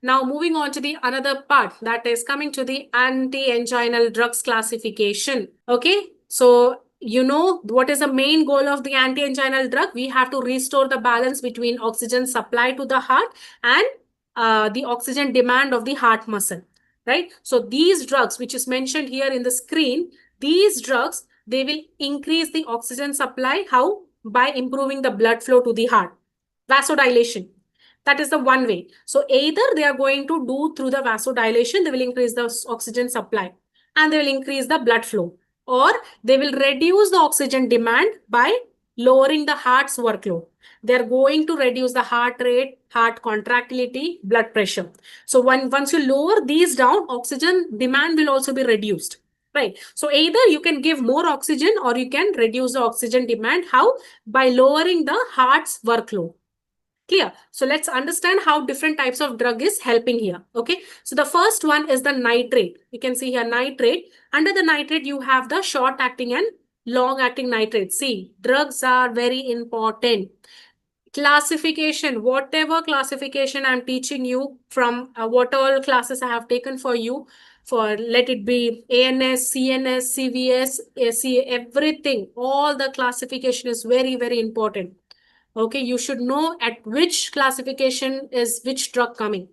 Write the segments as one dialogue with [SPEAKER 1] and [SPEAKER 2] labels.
[SPEAKER 1] Now moving on to the another part, that is coming to the anti-anginal drugs classification. Okay, so you know what is the main goal of the anti-anginal drug? We have to restore the balance between oxygen supply to the heart and the oxygen demand of the heart muscle, right? So these drugs, which is mentioned here in the screen, these drugs, they will increase the oxygen supply. How? By improving the blood flow to the heart. Vasodilation. That is the one way. So either they are going to do through the vasodilation, they will increase the oxygen supply and they will increase the blood flow, or they will reduce the oxygen demand by lowering the heart's workload. They're going to reduce the heart rate, heart contractility, blood pressure. So once you lower these down, oxygen demand will also be reduced. Right. So either you can give more oxygen or you can reduce the oxygen demand. How? By lowering the heart's workload. Clear? So let's understand how different types of drug is helping here. Okay. So the first one is the nitrate. You can see here nitrate. Under the nitrate, you have the short acting and long acting nitrate. See, drugs are very important. Classification, whatever classification I'm teaching you from what all classes I have taken for you, for let it be ANS, CNS, CVS, AC, everything, all the classification is very, very important. Okay, you should know at which classification is which drug coming.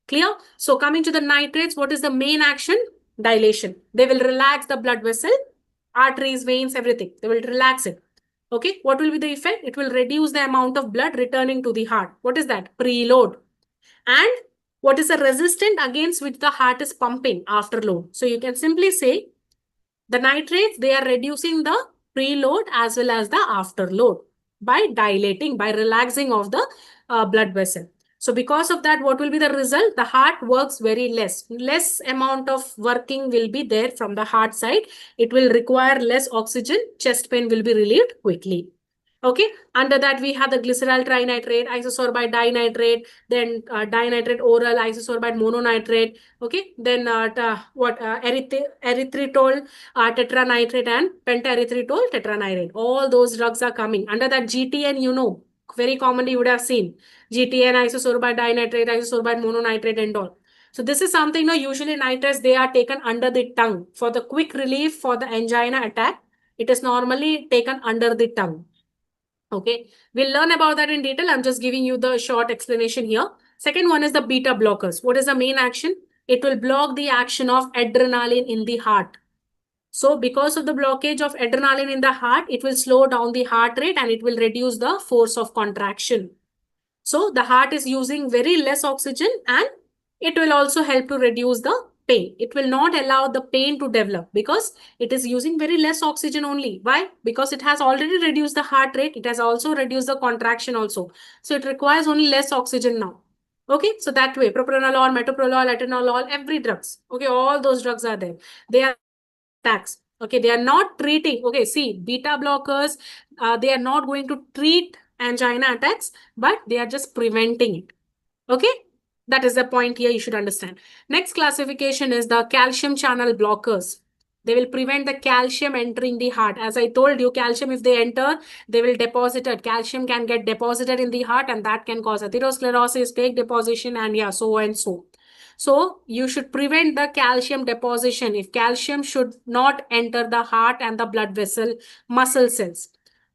[SPEAKER 1] Clear? So coming to the nitrates, what is the main action? Dilation. They will relax the blood vessel, arteries, veins, everything. They will relax it. Okay, what will be the effect? It will reduce the amount of blood returning to the heart. What is that? Preload. And what is the resistant against which the heart is pumping after load? So you can simply say the nitrates, they are reducing the preload as well as the afterload by dilating, by relaxing of the blood vessel. So because of that, what will be the result? The heart works very less. Less amount of working will be there from the heart side. It will require less oxygen. Chest pain will be relieved quickly. Okay. Under that, we have the glycerol trinitrate, isosorbide dinitrate, then dinitrate oral, isosorbide mononitrate. Okay. Then erythritol tetranitrate and pentaerythritol tetranitrate. All those drugs are coming. Under that GTN, you know, very commonly you would have seen GTN, isosorbide dinitrate, isosorbide mononitrate and all. So this is something, no, usually nitrates, they are taken under the tongue. For the quick relief for the angina attack, it is normally taken under the tongue. Okay, we'll learn about that in detail. I'm just giving you the short explanation here. Second one is the beta blockers. What is the main action? It will block the action of adrenaline in the heart. So because of the blockage of adrenaline in the heart, it will slow down the heart rate and it will reduce the force of contraction. So the heart is using very less oxygen and it will also help to reduce the pain. It will not allow the pain to develop because it is using very less oxygen only. Why? Because it has already reduced the heart rate. It has also reduced the contraction also. So it requires only less oxygen now. Okay, so that way, propranolol, metoprolol, atenolol, every drugs. Okay, all those drugs are there. They are attacks. Okay, they are not treating. Okay, see, beta blockers, they are not going to treat angina attacks, but they are just preventing it. Okay, that is the point here you should understand. Next classification is the calcium channel blockers. They will prevent the calcium entering the heart. As I told you, calcium, if they enter, they will deposit it. Calcium can get deposited in the heart and that can cause atherosclerosis, plaque deposition, and yeah, so and so. So you should prevent the calcium deposition. If calcium should not enter the heart and the blood vessel muscle cells.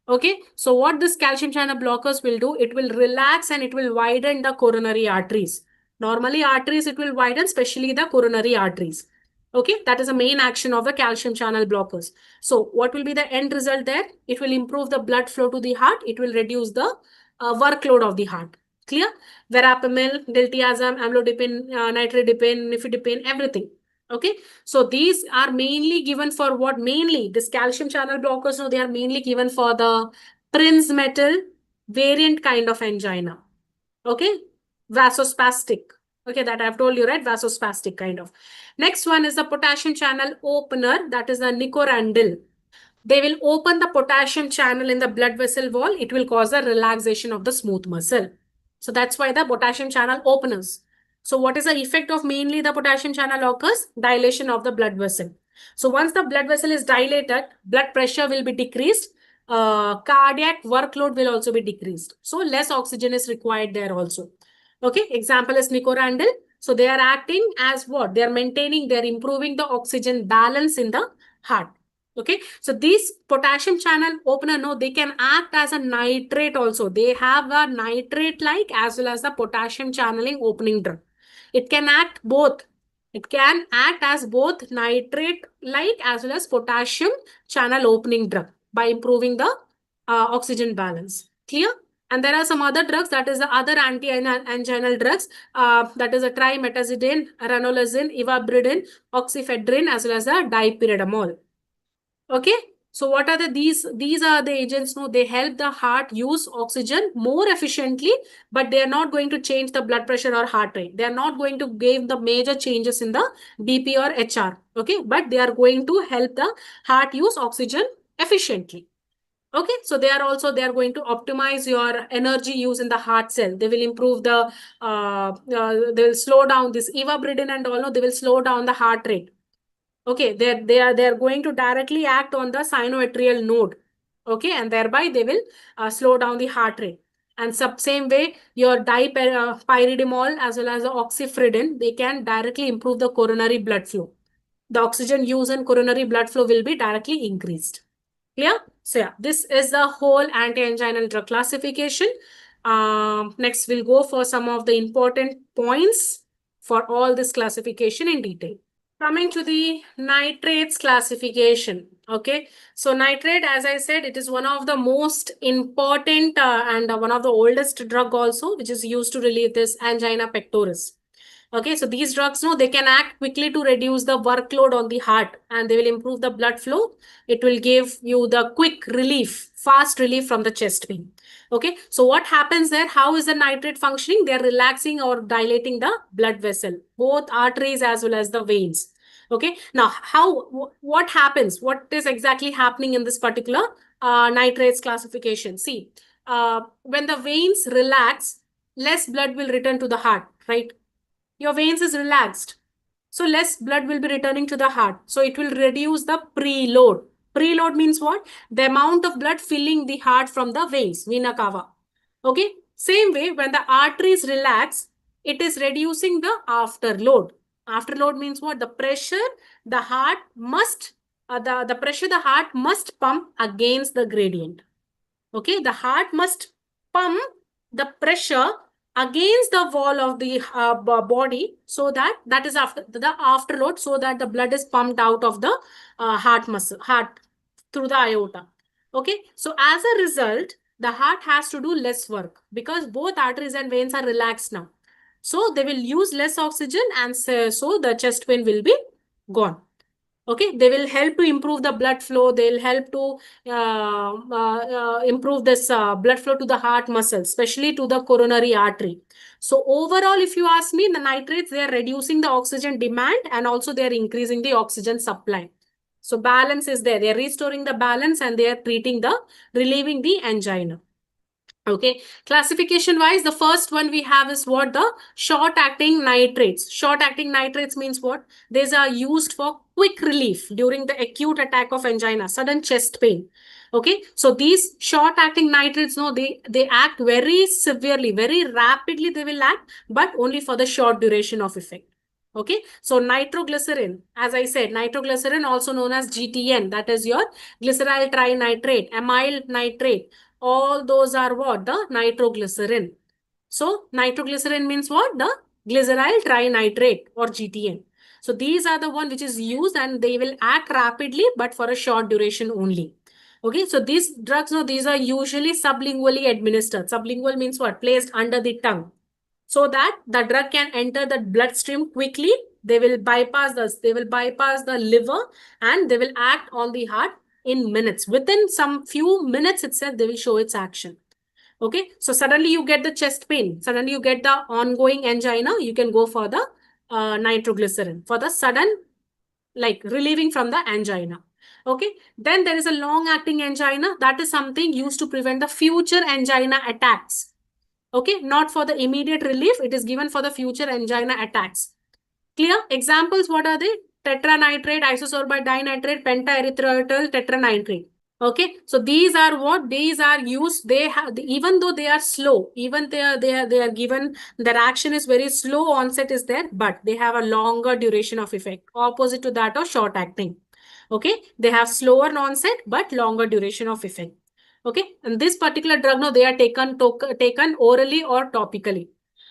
[SPEAKER 1] Okay, so what this calcium channel blockers will do, it will relax and it will widen the coronary arteries. Normally arteries, it will widen, especially the coronary arteries. Okay, that is the main action of the calcium channel blockers. So what will be the end result there? It will improve the blood flow to the heart. It will reduce the workload of the heart. Clear? Verapamil, diltiazem, amlodipine, nitridipine, nifedipine, everything. Okay, so these are mainly given for what? Mainly this calcium channel blockers, no, they are mainly given for the Prince metal variant kind of angina. Okay, vasospastic. Okay, that I've told you, right? Vasospastic kind of. Next one is the potassium channel opener, that is the nicorandil. They will open the potassium channel in the blood vessel wall. It will cause a relaxation of the smooth muscle. So that's why the potassium channel openers. So what is the effect of mainly the potassium channel occurs? Dilation of the blood vessel. So once the blood vessel is dilated, blood pressure will be decreased. Cardiac workload will also be decreased. So less oxygen is required there also. Okay, example is nicorandil. So they are acting as what? They are maintaining, they are improving the oxygen balance in the heart. Okay, so these potassium channel opener, no, they can act as a nitrate also. They have a nitrate like as well as the potassium channeling opening drug. It can act both. It can act as both nitrate like as well as potassium channel opening drug by improving the oxygen balance. Clear? And there are some other drugs, that is the other anti-anginal drugs, that is a trimetazidine, ranolazine, ivabradine, oxyfedrine, as well as the dipyridamole. Okay, so what are these are the agents, no, they help the heart use oxygen more efficiently, but they are not going to change the blood pressure or heart rate. They are not going to give the major changes in the BP or HR. Okay, but they are going to help the heart use oxygen efficiently. Okay, so they are going to optimize your energy use in the heart cell. They will improve the they will slow down this ivabradine and all, no, they will slow down the heart rate. Okay, they are going to directly act on the sinoatrial node. Okay, and thereby they will slow down the heart rate. And same way, your dipyridamole as well as the oxyfredin, they can directly improve the coronary blood flow. The oxygen use and coronary blood flow will be directly increased. Clear? So yeah, this is the whole anti-anginal drug classification. Next, we'll go for some of the important points for all this classification in detail. Coming to the nitrates classification. Okay, so nitrate, as I said, it is one of the most important and one of the oldest drug also, which is used to relieve this angina pectoris. Okay, so these drugs, no, they can act quickly to reduce the workload on the heart, and they will improve the blood flow. It will give you the quick relief, fast relief from the chest pain. Okay, so what happens there? How is the nitrate functioning? They're relaxing or dilating the blood vessel, both arteries as well as the veins. Okay, now what happens? What is exactly happening in this particular nitrates classification? See, when the veins relax, less blood will return to the heart, right? Your veins is relaxed, so less blood will be returning to the heart. So it will reduce the preload. Preload means what? The amount of blood filling the heart from the veins, vena cava. Okay. Same way, when the arteries relax, it is reducing the afterload. Afterload means what? The pressure the heart must, the pressure the heart must pump against the gradient. Okay. The heart must pump the pressure against the wall of the body, so that is after the afterload, so that the blood is pumped out of the heart through the aorta. Okay, so as a result, the heart has to do less work because both arteries and veins are relaxed now, so they will use less oxygen, and so the chest pain will be gone. Okay, they will help to improve the blood flow. They'll help to improve this blood flow to the heart muscle, especially to the coronary artery. So overall, if you ask me, the nitrates, they are reducing the oxygen demand and also they are increasing the oxygen supply. So balance is there. They are restoring the balance and they are relieving the angina. Okay, classification wise, the first one we have is what? The short acting nitrates. Short acting nitrates means what? These are used for quick relief during the acute attack of angina, sudden chest pain. Okay, so these short acting nitrates, no, they act very severely, very rapidly they will act, but only for the short duration of effect. Okay, so nitroglycerin, as I said, nitroglycerin also known as GTN, that is your glyceryl trinitrate, amyl nitrate. All those are what? The nitroglycerin. So nitroglycerin means what? The glyceryl trinitrate or GTN. So these are the one which is used and they will act rapidly but for a short duration only. Okay, so these drugs, no, these are usually sublingually administered. Sublingual means what? Placed under the tongue, so that the drug can enter the bloodstream quickly. They will bypass the liver and they will act on the heart in minutes. Within some few minutes itself, they will show its action. Okay, so suddenly you get the chest pain, suddenly you get the ongoing angina, you can go for the nitroglycerin for the sudden, like, relieving from the angina. Okay, then there is a long acting angina. That is something used to prevent the future angina attacks. Okay, not for the immediate relief. It is given for the future angina attacks. Clear? Examples, what are they? Tetranitrate, isosorbide dinitrate, pentaerythritol, tetranitrate. Okay, so these are what these are used. They have, even though they are slow, even they are given, their action is very slow, onset is there, but they have a longer duration of effect, opposite to that of short acting. Okay, they have slower onset but longer duration of effect. Okay, and this particular drug, no, they are taken orally or topically.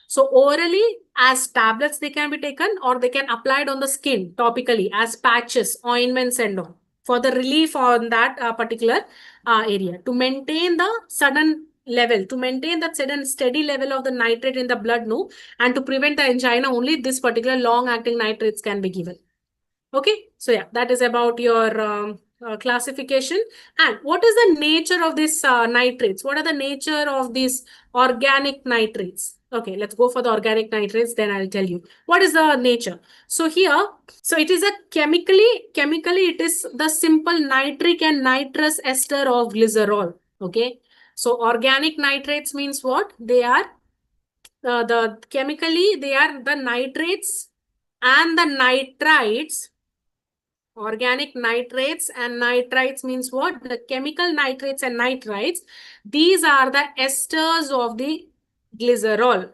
[SPEAKER 1] So orally as tablets they can be taken, or they can applied on the skin topically as patches, ointments and all, for the relief on that particular area, to maintain the sudden level, to maintain that sudden steady level of the nitrate in the blood, no, and to prevent the angina, only this particular long acting nitrates can be given. Okay, so yeah, that is about your classification. And what is the nature of these nitrates? What are the nature of these organic nitrates? Okay, let's go for the organic nitrates, then I'll tell you what is the nature. So here, so it is a chemically it is the simple nitric and nitrous ester of glycerol. Okay, so organic nitrates means what? They are the chemically they are the nitrates and the nitrites. Organic nitrates and nitrites means what? The chemical nitrates and nitrites. These are the esters of the glycerol,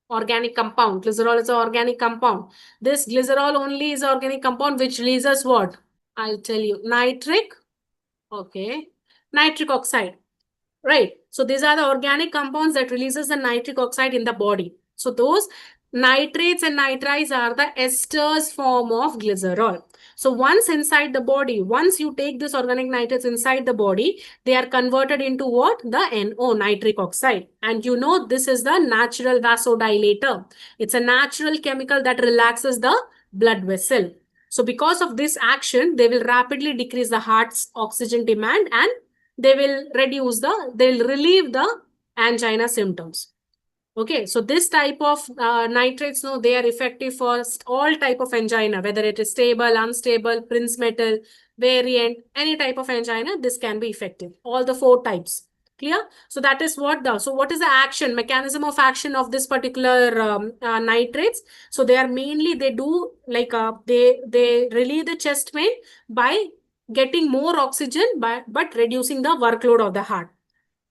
[SPEAKER 1] organic compound. Glycerol is an organic compound. This glycerol only is organic compound which releases what? I'll tell you. Nitric, okay, nitric oxide. Right. So these are the organic compounds that releases the nitric oxide in the body. So those nitrates and nitrites are the esters form of glycerol. So once inside the body, once you take this organic nitrates inside the body, they are converted into what? The NO, nitric oxide. And you know, this is the natural vasodilator. It's a natural chemical that relaxes the blood vessel. So because of this action, they will rapidly decrease the heart's oxygen demand, and they'll relieve the angina symptoms. Okay, so this type of nitrates, no, they are effective for all type of angina, whether it is stable, unstable, Prinzmetal, variant, any type of angina, this can be effective. All the 4 types. Clear? So that is what is the action, mechanism of action of this particular nitrates? So they are mainly, they do like, they relieve the chest pain by getting more oxygen, but reducing the workload of the heart.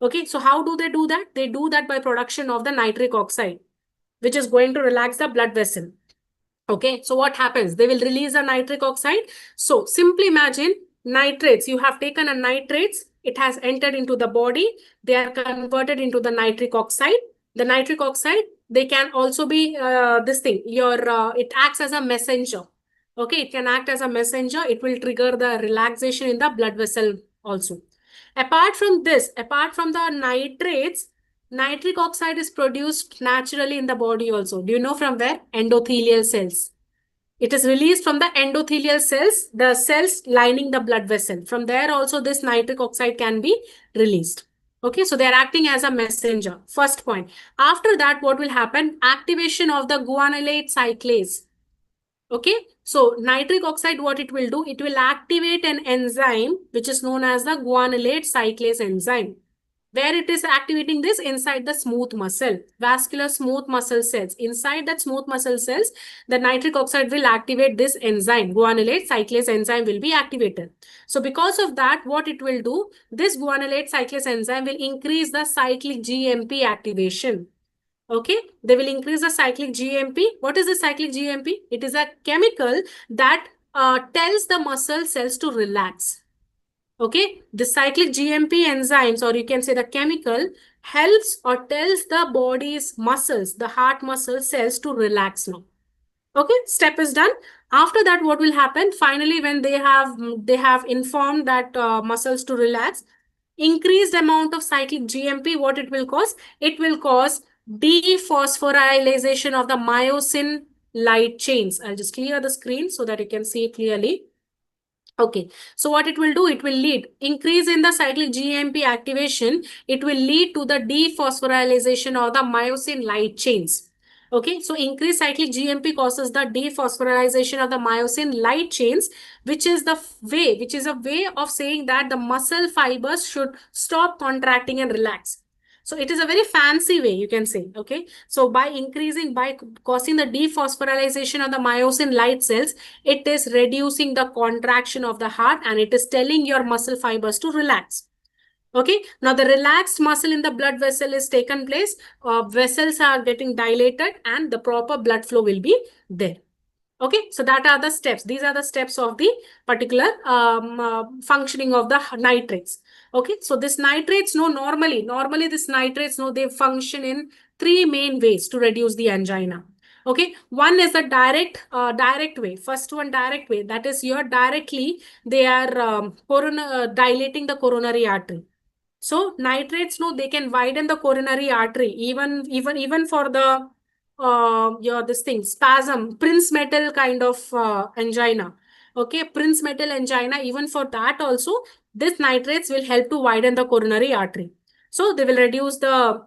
[SPEAKER 1] Okay, so how do they do that? They do that by production of the nitric oxide, which is going to relax the blood vessel. Okay, so what happens? They will release the nitric oxide. So simply imagine nitrates. You have taken a nitrates. It has entered into the body. They are converted into the nitric oxide. The nitric oxide, they can also be this thing. It acts as a messenger. Okay, it can act as a messenger. It will trigger the relaxation in the blood vessel also. Apart from this, apart from the nitrates, nitric oxide is produced naturally in the body also. Do you know from where? Endothelial cells. It is released from the endothelial cells, the cells lining the blood vessel. From there also this nitric oxide can be released. Okay, so they are acting as a messenger. First point. After that, what will happen? Activation of the guanylate cyclase. Okay, so nitric oxide, what it will do? It will activate an enzyme which is known as the guanylate cyclase enzyme. Where it is activating this? Inside the smooth muscle, vascular smooth muscle cells. Inside that smooth muscle cells, the nitric oxide will activate this enzyme. Guanylate cyclase enzyme will be activated. So because of that, what it will do? This guanylate cyclase enzyme will increase the cyclic GMP activation. Okay, they will increase the cyclic GMP. What is the cyclic GMP? It is a chemical that tells the muscle cells to relax. Okay, the cyclic GMP enzymes, or you can say the chemical, helps or tells the body's muscles, the heart muscle cells to relax now. Okay, step is done. After that, what will happen? Finally, when they have informed that muscles to relax, increased amount of cyclic GMP, what it will cause? It will cause dephosphorylation of the myosin light chains. I'll just clear the screen so that you can see it clearly. Okay, so what it will do? It will lead increase in the cyclic GMP activation. It will lead to the dephosphorylation of the myosin light chains. Okay, so increased cyclic GMP causes the dephosphorylation of the myosin light chains, which is a way of saying that the muscle fibers should stop contracting and relax. So it is a very fancy way, you can say, okay? So by causing the dephosphorylation of the myosin light cells, it is reducing the contraction of the heart and it is telling your muscle fibers to relax. Okay, now the relaxed muscle in the blood vessel is taken place, vessels are getting dilated and the proper blood flow will be there. Okay, so that are the steps. These are the steps of the particular functioning of the nitrates. Okay, so this nitrates, normally this nitrates, they function in three main ways to reduce the angina. Okay, one is the direct way. First one, direct way, that is you're directly, they are dilating the coronary artery. So nitrates, they can widen the coronary artery, even for the this thing, spasm, Prinzmetal kind of angina. Okay, Prinzmetal angina, even for that also, this nitrates will help to widen the coronary artery. So they will reduce the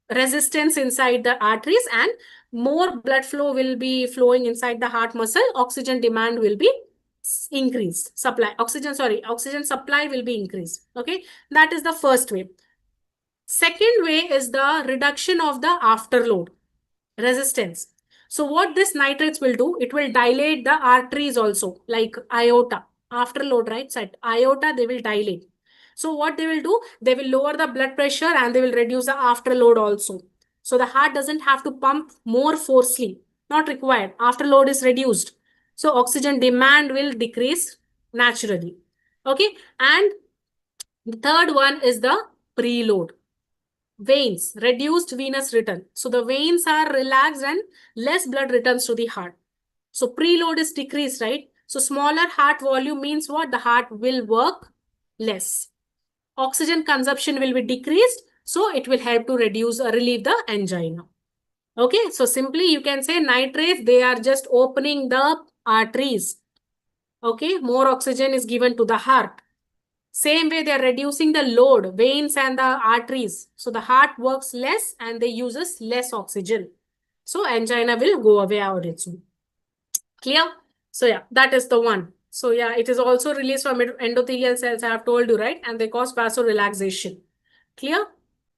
[SPEAKER 1] resistance inside the arteries and more blood flow will be flowing inside the heart muscle. Oxygen demand will be increased. Oxygen supply will be increased. Okay, that is the first way. Second way is the reduction of the afterload resistance. So what this nitrates will do, it will dilate the arteries also, like aorta. Afterload, right? So at aorta, they will dilate. So what they will do, they will lower the blood pressure and they will reduce the afterload also. So the heart doesn't have to pump more forcefully, not required. Afterload is reduced. So oxygen demand will decrease naturally. Okay. And the third one is the preload. Veins, reduced venous return. So the veins are relaxed and less blood returns to the heart. So preload is decreased, right? So smaller heart volume means what? The heart will work less. Oxygen consumption will be decreased. So it will help to relieve the angina. Okay, so simply you can say nitrates, they are just opening the arteries. Okay, more oxygen is given to the heart. Same way, they are reducing the load, veins and the arteries. So the heart works less and they uses less oxygen. So angina will go away on its own. Clear? So yeah, that is the one. So yeah, it is also released from endothelial cells, I have told you, right? And they cause vasorelaxation. Clear?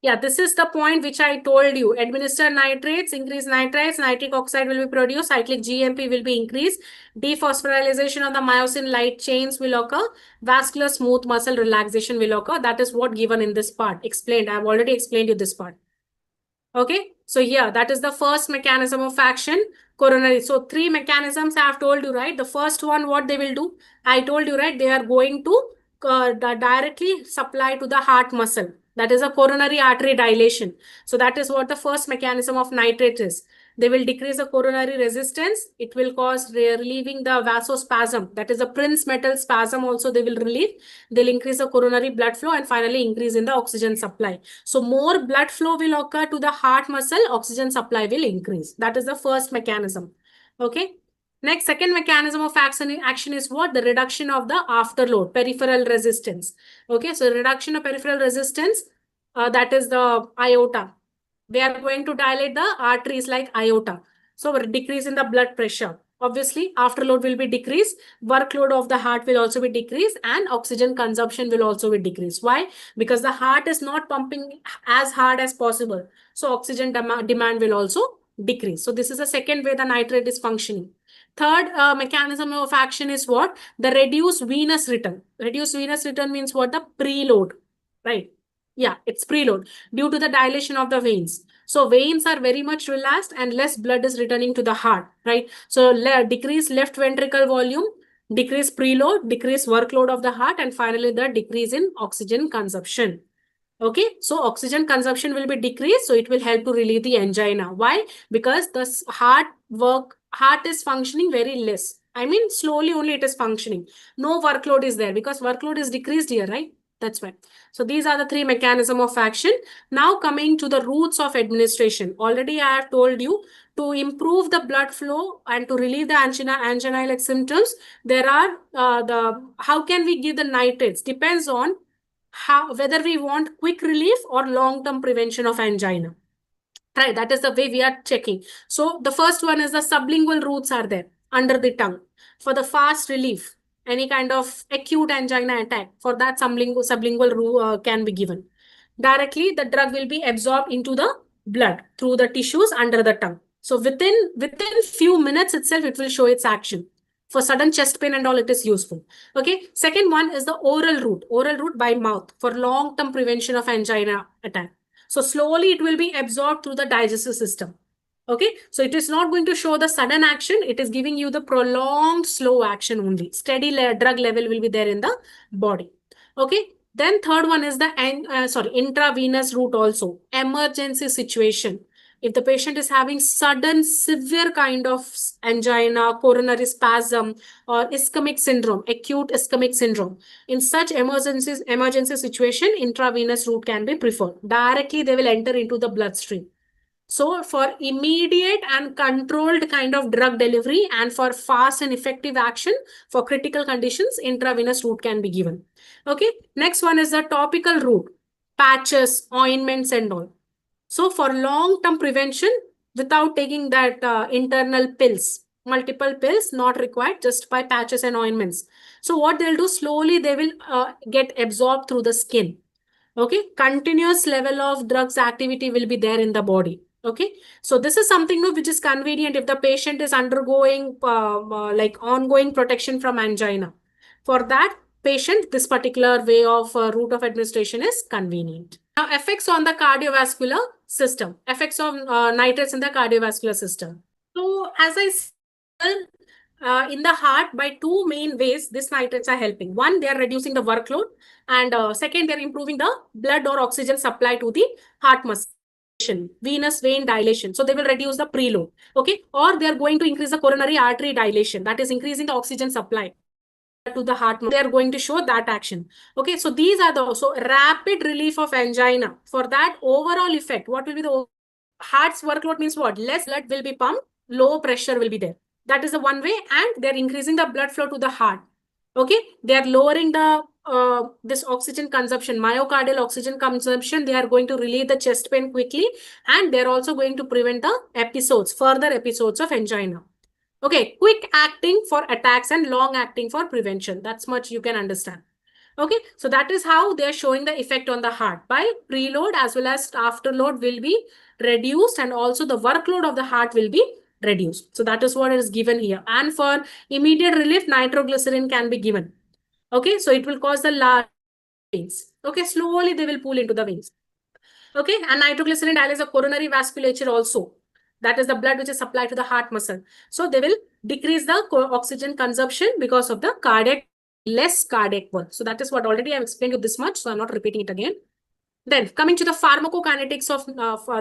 [SPEAKER 1] Yeah, this is the point which I told you. Administer nitrates, increase nitrites, nitric oxide will be produced, cyclic GMP will be increased, dephosphorylation of the myosin light chains will occur, vascular smooth muscle relaxation will occur. That is what given in this part. Explained. I have already explained you this part. Okay, so here, that is the first mechanism of action, coronary. So three mechanisms I have told you, right? The first one, what they will do, I told you, right? They are going to directly supply to the heart muscle. That is a coronary artery dilation. So that is what the first mechanism of nitrate is. They will decrease the coronary resistance. It will cause relieving the vasospasm. That is a Prinzmetal spasm also they will relieve. They'll increase the coronary blood flow and finally increase in the oxygen supply. So more blood flow will occur to the heart muscle, oxygen supply will increase. That is the first mechanism. Okay. Next, second mechanism of action is what? The reduction of the afterload, peripheral resistance. Okay, so reduction of peripheral resistance, that is the aorta. They are going to dilate the arteries like aorta. So decrease in the blood pressure. Obviously, afterload will be decreased, workload of the heart will also be decreased, and oxygen consumption will also be decreased. Why? Because the heart is not pumping as hard as possible. So oxygen demand will also decrease. So this is the second way the nitrate is functioning. Third mechanism of action is what? The reduced venous return. Reduced venous return means what? The preload, right? Yeah, it's preload due to the dilation of the veins. So veins are very much relaxed and less blood is returning to the heart, right? So decrease left ventricle volume, decrease preload, decrease workload of the heart, and finally the decrease in oxygen consumption. Okay, so oxygen consumption will be decreased, so it will help to relieve the angina. Why? Because the heart is functioning very less. I mean, slowly only it is functioning. No workload is there because workload is decreased here, right? That's why. So these are the three mechanisms of action. Now coming to the routes of administration. Already I have told you to improve the blood flow and to relieve the angina-like symptoms. There are how can we give the nitrates? Depends on whether we want quick relief or long-term prevention of angina. Right, that is the way we are checking. So the first one is the sublingual routes are there under the tongue for the fast relief. Any kind of acute angina attack, for that sublingual route can be given. directly the drug will be absorbed into the blood through the tissues under the tongue. So within few minutes itself, it will show its action. For sudden chest pain and all, it is useful. Okay. Second one is the oral route by mouth for long-term prevention of angina attack. So slowly it will be absorbed through the digestive system. Okay. So it is not going to show the sudden action. It is giving you the prolonged slow action only. Steady drug level will be there in the body. Okay. Then third one is the intravenous route also. Emergency situation. If the patient is having sudden severe kind of angina, coronary spasm, or ischemic syndrome, acute ischemic syndrome, in such emergency situation, intravenous route can be preferred. Directly they will enter into the bloodstream. So for immediate and controlled kind of drug delivery and for fast and effective action for critical conditions, intravenous route can be given. Okay. Next one is the topical route, patches, ointments and all. So for long-term prevention, without taking that internal pills, multiple pills not required, just by patches and ointments. So what they'll do, slowly they will get absorbed through the skin. Okay. Continuous level of drugs activity will be there in the body. Okay. So this is something which is convenient if the patient is undergoing like ongoing protection from angina. For that patient, this particular way of route of administration is convenient. Now, effects on the cardiovascular system, effects of nitrates in the cardiovascular system. So as I said, in the heart, by two main ways, these nitrates are helping. One, they are reducing the workload, and second, they're improving the blood or oxygen supply to the heart muscle. Venous vein dilation. So they will reduce the preload. Okay. Or they are going to increase the coronary artery dilation. That is increasing the oxygen supply to the heart. They are going to show that action. Okay. So these are the so rapid relief of angina. For that overall effect, what will be the heart's workload means what? Less blood will be pumped, low pressure will be there. That is the one way, and they're increasing the blood flow to the heart. Okay. They are lowering the this oxygen consumption, myocardial oxygen consumption. They are going to relieve the chest pain quickly, and they're also going to prevent the further episodes of angina. Okay, quick acting for attacks and long acting for prevention. That's much you can understand. Okay, so that is how they're showing the effect on the heart. By preload as well as afterload will be reduced, and also the workload of the heart will be reduced. So that is what is given here. And for immediate relief, nitroglycerin can be given. Okay, so it will cause the large veins. Okay, slowly they will pull into the veins. Okay, and nitroglycerin dilates the coronary vasculature also. That is the blood which is supplied to the heart muscle. So they will decrease the oxygen consumption because of the less cardiac work. So that is what already I've explained you this much. So I'm not repeating it again. Then coming to the pharmacokinetics of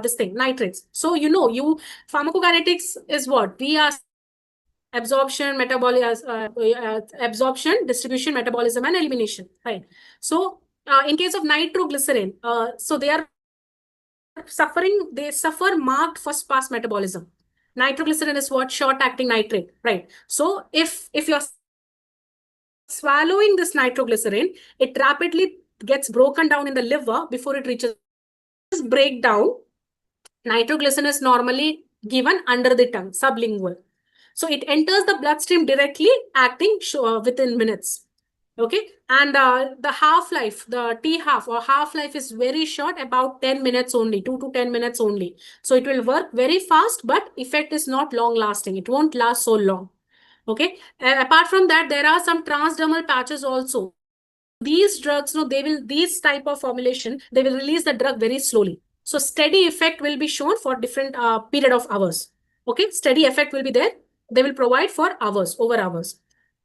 [SPEAKER 1] this thing, nitrates. So pharmacokinetics is what? We are absorption, distribution, metabolism, and elimination. Right. So in case of nitroglycerin, so they suffer marked first pass metabolism. Nitroglycerin is what? Short-acting nitrate, right? So if you're swallowing this nitroglycerin, it rapidly gets broken down in the liver before it reaches breakdown. Nitroglycerin is normally given under the tongue, sublingual. So it enters the bloodstream directly, acting within minutes. Okay. And the half-life, the T-half or half-life is very short, about 10 minutes only, 2 to 10 minutes only. So it will work very fast, but effect is not long-lasting. It won't last so long. Okay. Apart from that, there are some transdermal patches also. These drugs, these type of formulation, they will release the drug very slowly. So steady effect will be shown for different period of hours. Okay. Steady effect will be there. They will provide for hours, over hours.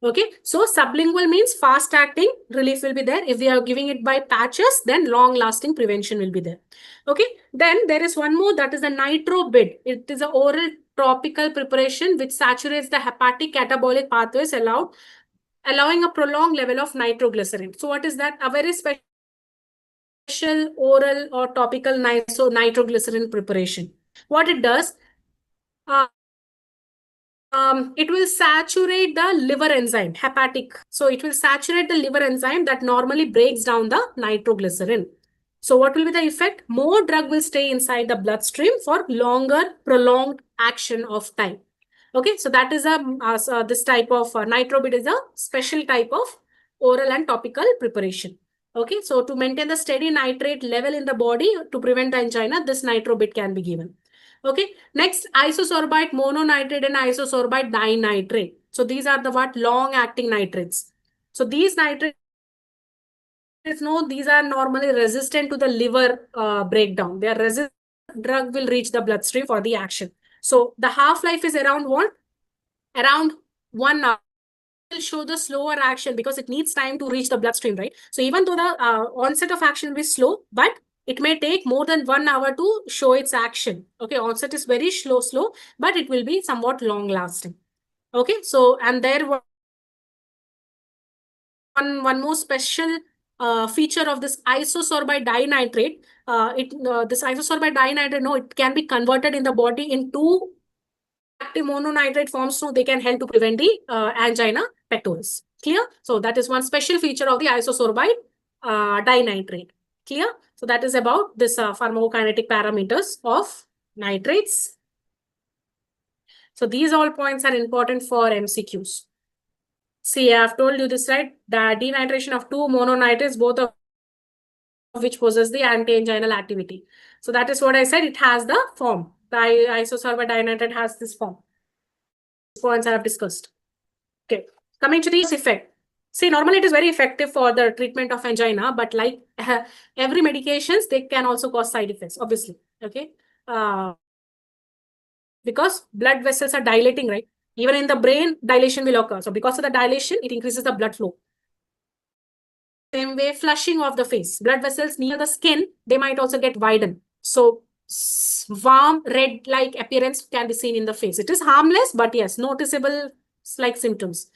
[SPEAKER 1] Okay, so sublingual means fast acting, relief will be there. If they are giving it by patches, then long lasting prevention will be there. Okay, then there is one more, that is the NitroBid. It is an oral topical preparation which saturates the hepatic catabolic pathways, allowing a prolonged level of nitroglycerin. So what is that? A very special oral or topical nitroglycerin preparation. What it does, it will saturate the liver enzyme, hepatic. So it will saturate the liver enzyme that normally breaks down the nitroglycerin. So what will be the effect? More drug will stay inside the bloodstream for longer, prolonged action of time. Okay, so that is this type of NitroBid is a special type of oral and topical preparation. Okay, so to maintain the steady nitrate level in the body to prevent the angina, this nitrobit can be given. Okay, next isosorbide mononitrate and isosorbide dinitrate. So these are the what long-acting nitrates. So these nitrates, no, these are normally resistant to the liver breakdown. They are resistant. Drug will reach the bloodstream for the action. So the half-life is around what? Around 1 hour. Will show the slower action because it needs time to reach the bloodstream, right? So even though the onset of action will be slow, but it may take more than 1 hour to show its action. Okay, onset is very slow, but it will be somewhat long lasting. Okay, so and there one more special feature of this isosorbide dinitrate. This isosorbide dinitrate, no, it can be converted in the body into active mononitrate forms, so they can help to prevent the angina pectoris. Clear? So that is one special feature of the isosorbide dinitrate. Clear? So that is about this pharmacokinetic parameters of nitrates. So these all points are important for MCQs. See, I have told you this, right? The denitration of two mononitrates, both of which possess the anti-anginal activity. So that is what I said. It has the form. The isosorbide dinitrate has this form. Points I have discussed. Okay, coming to the effect. See, normally it is very effective for the treatment of angina, but like every medications, they can also cause side effects, obviously. Okay, because blood vessels are dilating, right? Even in the brain, dilation will occur. So because of the dilation, it increases the blood flow. Same way, flushing of the face. Blood vessels near the skin, they might also get widened. So warm red-like appearance can be seen in the face. It is harmless, but yes, noticeable like symptoms.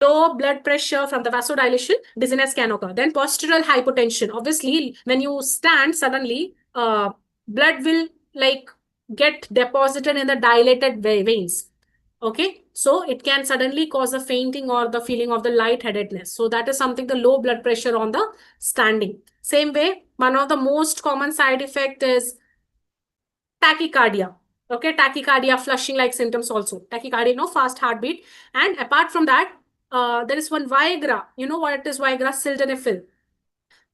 [SPEAKER 1] Low blood pressure from the vasodilation, dizziness can occur. Then postural hypotension. Obviously, when you stand suddenly, blood will like get deposited in the dilated veins. Okay, so it can suddenly cause a fainting or the feeling of the lightheadedness. So that is something, the low blood pressure on the standing. Same way, one of the most common side effect is tachycardia. Okay, tachycardia, flushing like symptoms also. Tachycardia, no, fast heartbeat. And apart from that, there is one Viagra. You know what is Viagra? Sildenafil.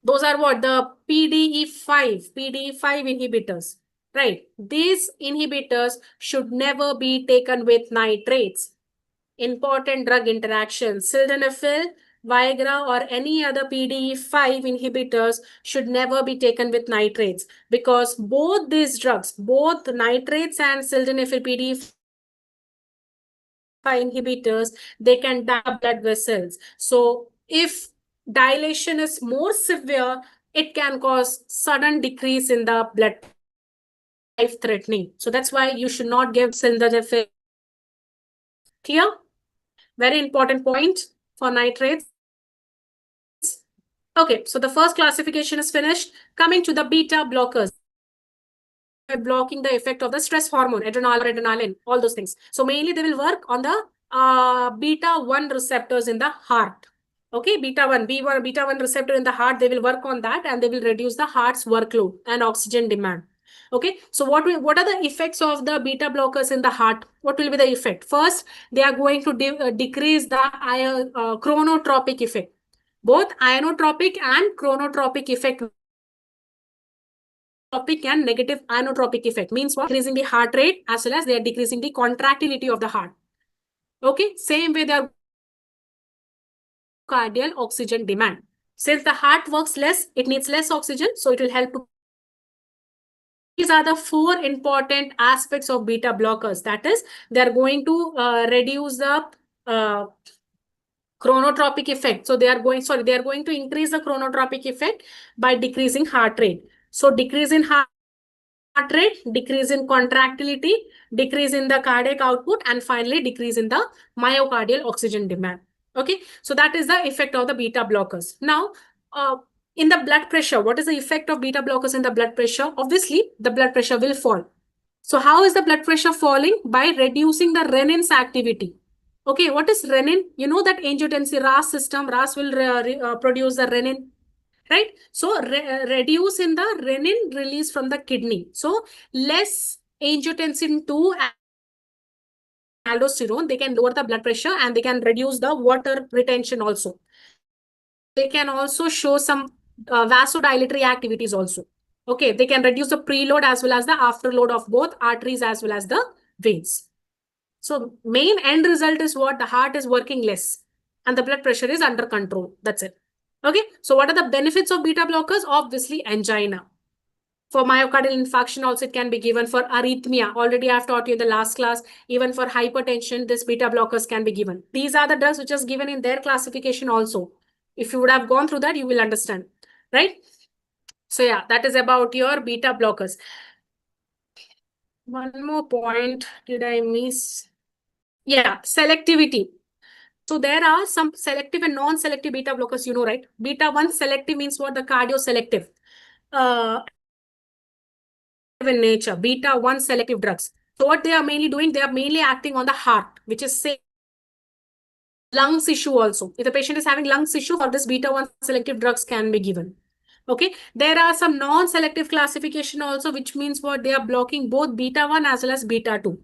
[SPEAKER 1] Those are what? The PDE5 inhibitors. Right. These inhibitors should never be taken with nitrates. Important drug interactions. Sildenafil, Viagra, or any other PDE5 inhibitors should never be taken with nitrates because both these drugs, both nitrates and sildenafil PDE5 inhibitors, they can damage blood vessels. So if dilation is more severe, it can cause sudden decrease in the blood, life-threatening. So that's why you should not give sildenafil. Clear? Very important point for nitrates. Okay, so the first classification is finished. Coming to the beta blockers. Blocking the effect of the stress hormone, adrenaline, all those things. So mainly they will work on the beta-1 receptors in the heart. Okay, beta-1, B1, beta-1 receptor in the heart, they will work on that and they will reduce the heart's workload and oxygen demand. Okay, so what are the effects of the beta blockers in the heart? What will be the effect? First, they are going to decrease the chronotropic effect. Both ionotropic and chronotropic effect. Tropic and negative inotropic effect means what? Decreasing the heart rate as well as they are decreasing the contractility of the heart. Okay, same way they are cardiac oxygen demand. Since the heart works less, it needs less oxygen, so it will help to. These are the four important aspects of beta blockers. That is, they are going to reduce the chronotropic effect. So they are going to increase the chronotropic effect by decreasing heart rate. So decrease in heart rate, decrease in contractility, decrease in the cardiac output, and finally decrease in the myocardial oxygen demand. Okay, so that is the effect of the beta blockers. Now, in the blood pressure, what is the effect of beta blockers in the blood pressure? Obviously, the blood pressure will fall. So how is the blood pressure falling? By reducing the renin's activity. Okay, what is renin? You know that angiotensin RAS system, RAS will produce the renin, right? So reduce in the renin release from the kidney. So less angiotensin 2 and aldosterone, they can lower the blood pressure and they can reduce the water retention also. they can also show some vasodilatory activities also. Okay, they can reduce the preload as well as the afterload of both arteries as well as the veins. So main end result is what? The heart is working less and the blood pressure is under control. That's it. Okay, so what are the benefits of beta blockers? Obviously, angina. For myocardial infarction also it can be given. For arrhythmia, already I've taught you in the last class. Even for hypertension, this beta blockers can be given. These are the drugs which is given in their classification also. If you would have gone through that, you will understand, right? So yeah, that is about your beta blockers. One more point, did I miss? Yeah, selectivity. So there are some selective and non-selective beta blockers, you know, right? Beta 1 selective means what? The cardioselective. In nature, beta 1 selective drugs. So what they are mainly doing, they are mainly acting on the heart, which is say lungs issue also. If the patient is having lungs issue, for this beta 1 selective drugs can be given. Okay, there are some non-selective classification also, which means what? They are blocking both beta 1 as well as beta 2.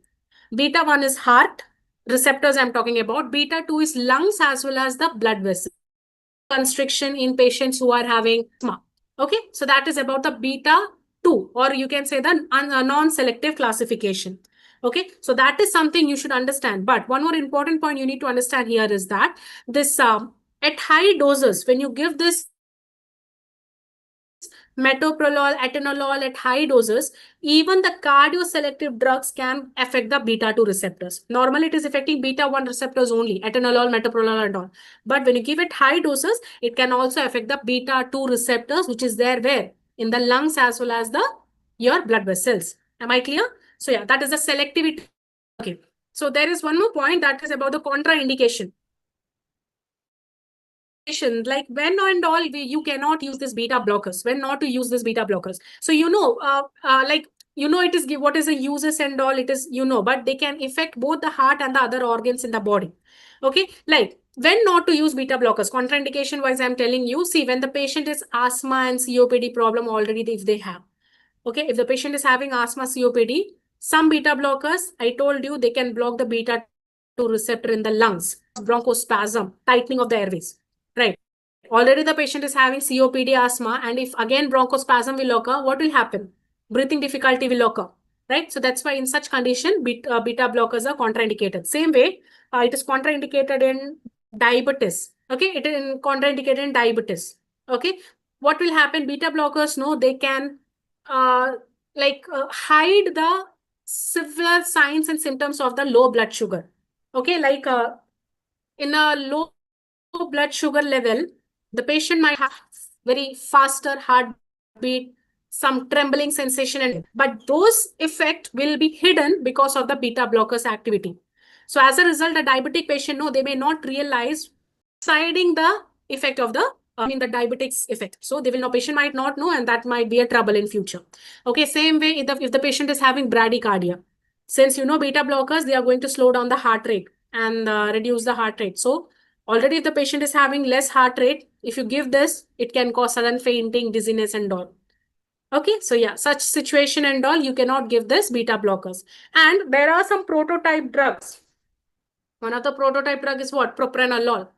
[SPEAKER 1] Beta 1 is heart receptors I'm talking about. Beta 2 is lungs as well as the blood vessel constriction in patients who are having asthma. Okay, so that is about the beta 2, or you can say the non-selective classification. Okay, so that is something you should understand. But one more important point you need to understand here is that this at high doses, when you give this metoprolol, atenolol at high doses, even the cardioselective drugs can affect the beta 2 receptors. Normally, it is affecting beta 1 receptors only, atenolol, metoprolol, and all. But when you give it high doses, it can also affect the beta 2 receptors, which is there where? In the lungs as well as your blood vessels. Am I clear? So yeah, that is the selectivity. Okay. So there is one more point that is about the contraindication. Like when and all you cannot use this beta blockers, when not to use this beta blockers. So like it is what is the uses and all, it is but they can affect both the heart and the other organs in the body. Okay, like when not to use beta blockers, contraindication wise I'm telling you, see, when the patient is asthma and COPD problem already, if they have, okay, if the patient is having asthma, COPD, some beta blockers, I told you, they can block the beta 2 receptor in the lungs, bronchospasm, tightening of the airways. Right. Already the patient is having COPD, asthma, and if again bronchospasm will occur, what will happen? Breathing difficulty will occur, right? So that's why in such condition, beta blockers are contraindicated. Same way, it is contraindicated in diabetes. Okay, it is contraindicated in diabetes. Okay, what will happen? Beta blockers, no, they can hide the severe signs and symptoms of the low blood sugar. Okay, like in a low blood sugar level, the patient might have very faster heartbeat, some trembling sensation, but those effects will be hidden because of the beta blockers activity. So as a result, the diabetic patient, no, they may not realize siding the effect of the the diabetics effect. So they will know, patient might not know, and that might be a trouble in future. Okay, same way if the patient is having bradycardia, since beta blockers, they are going to slow down the heart rate and reduce the heart rate. So already if the patient is having less heart rate, if you give this, it can cause sudden fainting, dizziness and all. Okay, so yeah, such situation and all, you cannot give this beta blockers. And there are some prototype drugs. One of the prototype drug is what? Propranolol.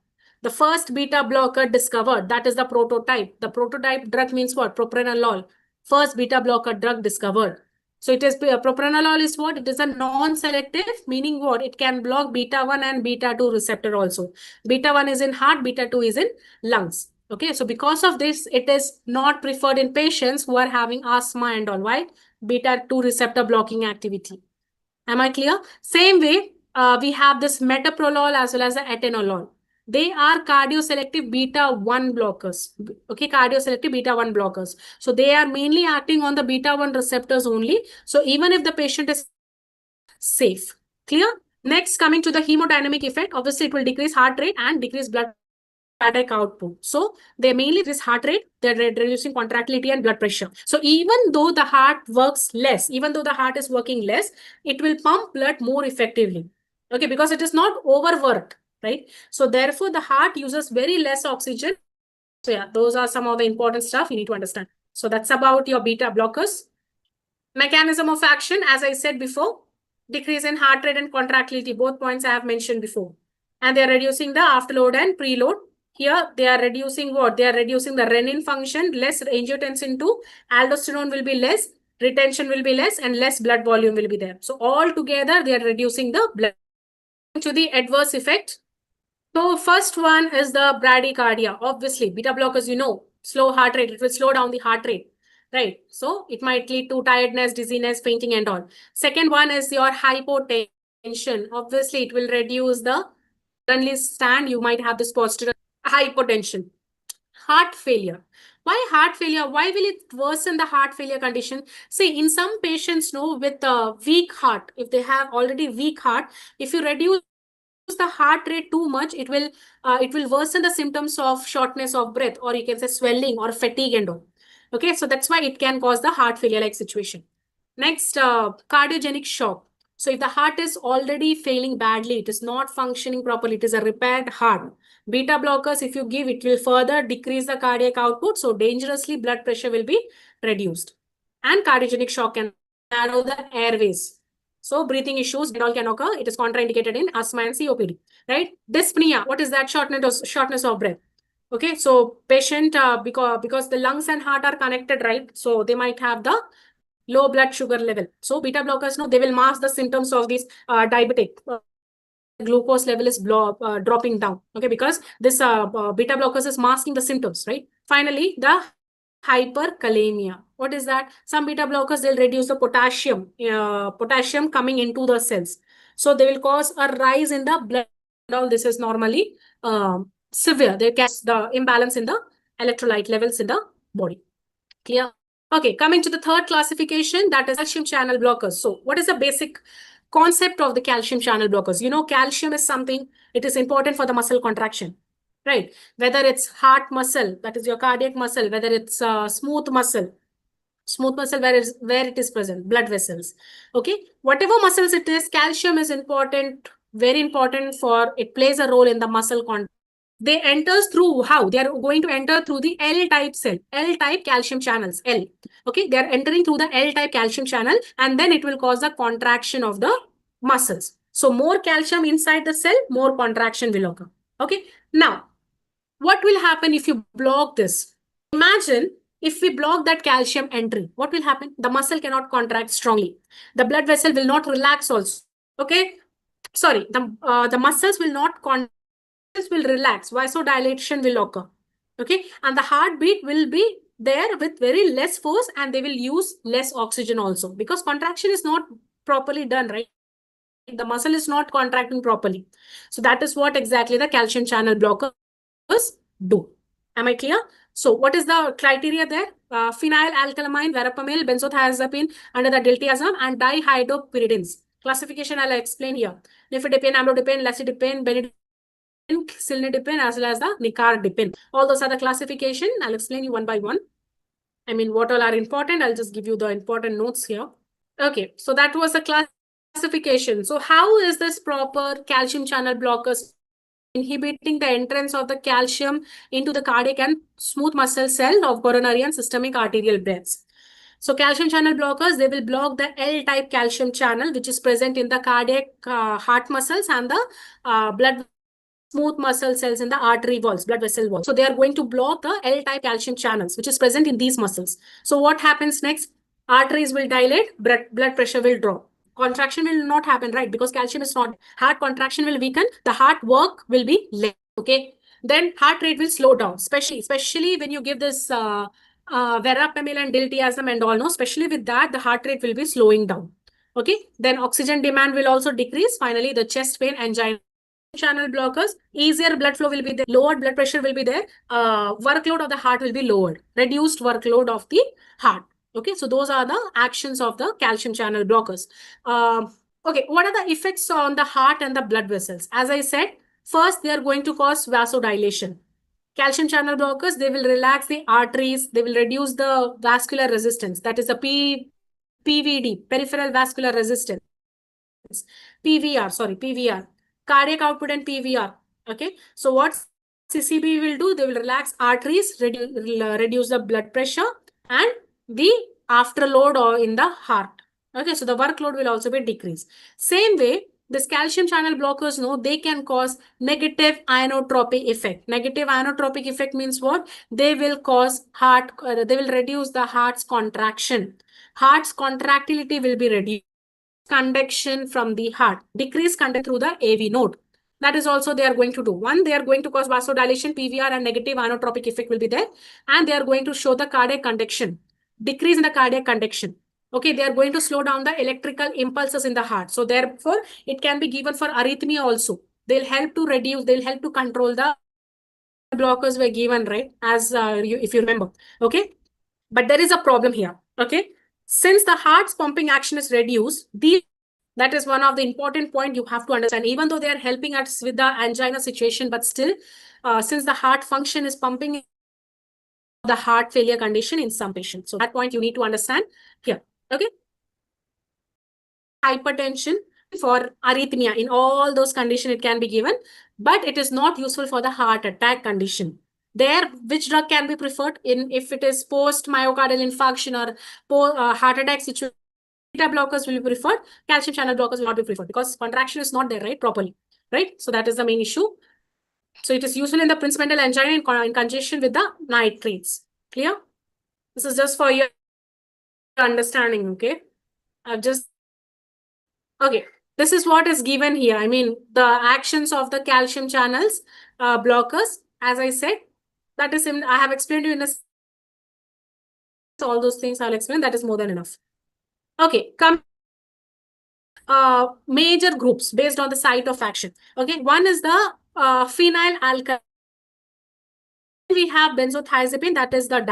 [SPEAKER 1] The first beta blocker discovered, that is the prototype. The prototype drug means what? Propranolol. First beta blocker drug discovered. So it is propranolol is what? It is a non-selective, meaning what? It can block beta 1 and beta 2 receptor also. Beta 1 is in heart, beta 2 is in lungs. Okay, so because of this, it is not preferred in patients who are having asthma and all. Why? Beta 2 receptor blocking activity. Am I clear? Same way, we have this metoprolol as well as the atenolol. They are cardioselective beta 1 blockers. Okay, cardioselective beta 1 blockers. So they are mainly acting on the beta 1 receptors only. So even if the patient is safe. Clear? Next, coming to the hemodynamic effect, obviously it will decrease heart rate and decrease blood cardiac output. So they mainly this heart rate, they're reducing contractility and blood pressure. So even though the heart works less, even though the heart is working less, it will pump blood more effectively. Okay, because it is not overworked, right? So therefore the heart uses very less oxygen. So yeah, those are some of the important stuff you need to understand. So that's about your beta blockers. Mechanism of action, as I said before, decrease in heart rate and contractility, both points I have mentioned before. And they're reducing the afterload and preload Here they are reducing what? They are reducing the renin function, less angiotensin 2, aldosterone will be less, retention will be less, and less blood volume will be there. So all together they are reducing the blood. To the adverse effect. So first one is the bradycardia. Obviously, beta blockers, you know, slow heart rate. It will slow down the heart rate, right? So it might lead to tiredness, dizziness, fainting, and all. Second one is your hypotension. Obviously, it will reduce the suddenly stand. You might have this posture hypotension. Heart failure. Why heart failure? Why will it worsen the heart failure condition? See, in some patients, no, with a weak heart, if they have already weak heart, if you reduce the heart rate too much, it will worsen the symptoms of shortness of breath, or you can say swelling or fatigue and all. Okay, so that's why it can cause the heart failure like situation. Next, cardiogenic shock. So if the heart is already failing badly, it is not functioning properly, it is a repaired heart. Beta blockers, if you give, it will further decrease the cardiac output. So dangerously, blood pressure will be reduced. And cardiogenic shock can narrow the airways. So breathing issues and all can occur. It is contraindicated in asthma and COPD, right? Dyspnea, what is that? Shortness of breath. Okay, so patient, because the lungs and heart are connected, right? So they might have the low blood sugar level. So beta blockers, no, they will mask the symptoms of this diabetic. Glucose level is dropping down. Okay, because this beta blockers is masking the symptoms, right? Finally, the hyperkalemia. What is that? Some beta blockers, they'll reduce the potassium coming into the cells. So they will cause a rise in the blood. All this is normally severe. They cause the imbalance in the electrolyte levels in the body. Clear? Okay, coming to the third classification, that is calcium channel blockers. So what is the basic concept of the calcium channel blockers? You know, calcium is something, it is important for the muscle contraction, right? Whether it's heart muscle, that is your cardiac muscle, whether it's smooth muscle where it is present, blood vessels. Okay, whatever muscles it is, calcium is important, very important for, it plays a role in the muscle contraction. They enters through how? They are going to enter through the L-type cell, L-type calcium channels, L. Okay, they are entering through the L-type calcium channel, and then it will cause the contraction of the muscles. So more calcium inside the cell, more contraction will occur. Okay, now, what will happen if you block this? Imagine if we block that calcium entry, what will happen? The muscle cannot contract strongly. The blood vessel will not relax also. Okay, sorry, the muscles will not contract, will relax, vasodilation will occur. Okay, and the heartbeat will be there with very less force, and they will use less oxygen also, because contraction is not properly done, right? The muscle is not contracting properly. So that is what exactly the calcium channel blockers do. Am I clear? So what is the criteria there? Phenylalkylamine, verapamil, benzodiazepine under the diltiazem, and dihydropyridines. Classification I'll explain here. Nifedipine, amlodipine, lecidipine, benidipine, cilnidipine, as well as the nicardipine. All those are the classification. I'll explain you one by one. I mean, what all are important? I'll just give you the important notes here. Okay, so that was the classification. So how is this proper calcium channel blockers inhibiting the entrance of the calcium into the cardiac and smooth muscle cell of coronary and systemic arterial beds? So calcium channel blockers, they will block the L-type calcium channel, which is present in the cardiac heart muscles and the blood smooth muscle cells in the artery walls, blood vessel walls. So they are going to block the L-type calcium channels, which is present in these muscles. So what happens next? Arteries will dilate, blood pressure will drop. Contraction will not happen, right? Because calcium is not, heart contraction will weaken, the heart work will be less, okay? Then heart rate will slow down, especially when you give this verapamil and diltiazem and all, no? Especially with that, the heart rate will be slowing down, okay? Then oxygen demand will also decrease. Finally, the chest pain, angina, channel blockers, easier blood flow will be there, lowered blood pressure will be there, workload of the heart will be lowered, reduced workload of the heart. Okay, so those are the actions of the calcium channel blockers. Okay, what are the effects on the heart and the blood vessels? As I said, first they are going to cause vasodilation. Calcium channel blockers, they will relax the arteries, they will reduce the vascular resistance, that is the PVD, peripheral vascular resistance. PVR, cardiac output and PVR. Okay, so what CCB will do, they will relax arteries, reduce the blood pressure and the afterload or in the heart. Okay, so the workload will also be decreased. Same way, this calcium channel blockers, no, they can cause negative inotropic effect. Negative inotropic effect means what? They will cause they will reduce the heart's contraction. Heart's contractility will be reduced. Conduction from the heart, decrease conduction through the AV node. That is also they are going to do. One, they are going to cause vasodilation, PVR, and negative inotropic effect will be there. And they are going to show the cardiac conduction, decrease in the cardiac conduction. Okay, they are going to slow down the electrical impulses in the heart. So therefore, it can be given for arrhythmia also. They'll help to reduce, they'll help to control the blockers were given, right? As if you remember. Okay, but there is a problem here. Okay, since the heart's pumping action is reduced, that is one of the important point you have to understand. Even though they are helping us with the angina situation, but still, since the heart function is pumping, the heart failure condition in some patients. So that point you need to understand here. Okay. Hypertension for arrhythmia, in all those conditions it can be given, but it is not useful for the heart attack condition. There, which drug can be preferred in if it is post myocardial infarction or heart attack situation? Beta blockers will be preferred. Calcium channel blockers will not be preferred because contraction is not there, right, properly, right? So that is the main issue. So it is useful in the principal angina in conjunction with the nitrates. Clear? This is just for your understanding, okay? Okay. This is what is given here. I mean, the actions of the calcium channels blockers, as I said, that is I have explained to you in all those things I'll explain. That is more than enough. Okay, come major groups based on the site of action. Okay, one is the phenylalkyl. We have benzothiazepine, that is the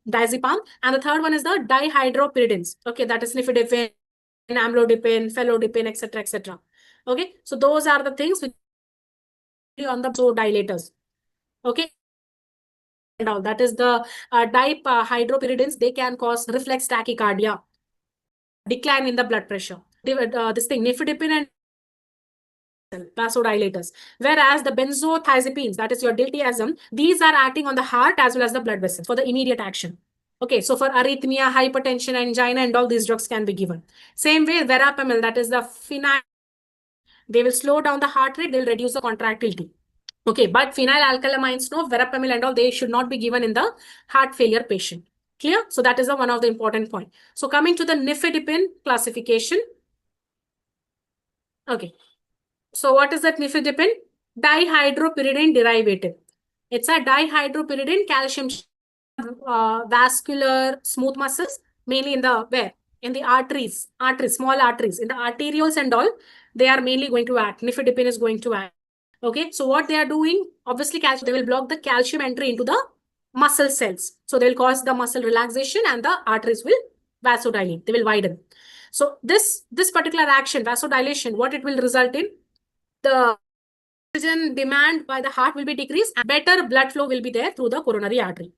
[SPEAKER 1] diazepam, and the third one is the dihydropyridines. Okay, that is nifedipine, amlodipine, felodipine, etc., etc. Okay, so those are the things which on the vasodilators. Okay, and all that is the dihydropyridines. They can cause reflex tachycardia, decline in the blood pressure. This thing, nifedipine and vasodilators, whereas the benzothiazepines, that is your diltiazem, these are acting on the heart as well as the blood vessels for the immediate action. Okay, so for arrhythmia, hypertension, angina, and all these drugs can be given. Same way, verapamil, that is the phenyl, they will slow down the heart rate, they will reduce the contractility. Okay, but phenylalkylamines, no, verapamil and all, they should not be given in the heart failure patient. Clear? So that is the one of the important point. So coming to the nifedipine classification. Okay. So what is that nifedipine? Dihydropyridine derivative. It's a dihydropyridine calcium vascular smooth muscles, mainly in the where? In the arteries, small arteries, in the arterioles and all, they are mainly going to act. Nifedipine is going to act. Okay, so what they are doing, obviously, they will block the calcium entry into the muscle cells. So they will cause the muscle relaxation and the arteries will vasodilate. They will widen. So this particular action, vasodilation, what it will result in? The oxygen demand by the heart will be decreased and better blood flow will be there through the coronary artery.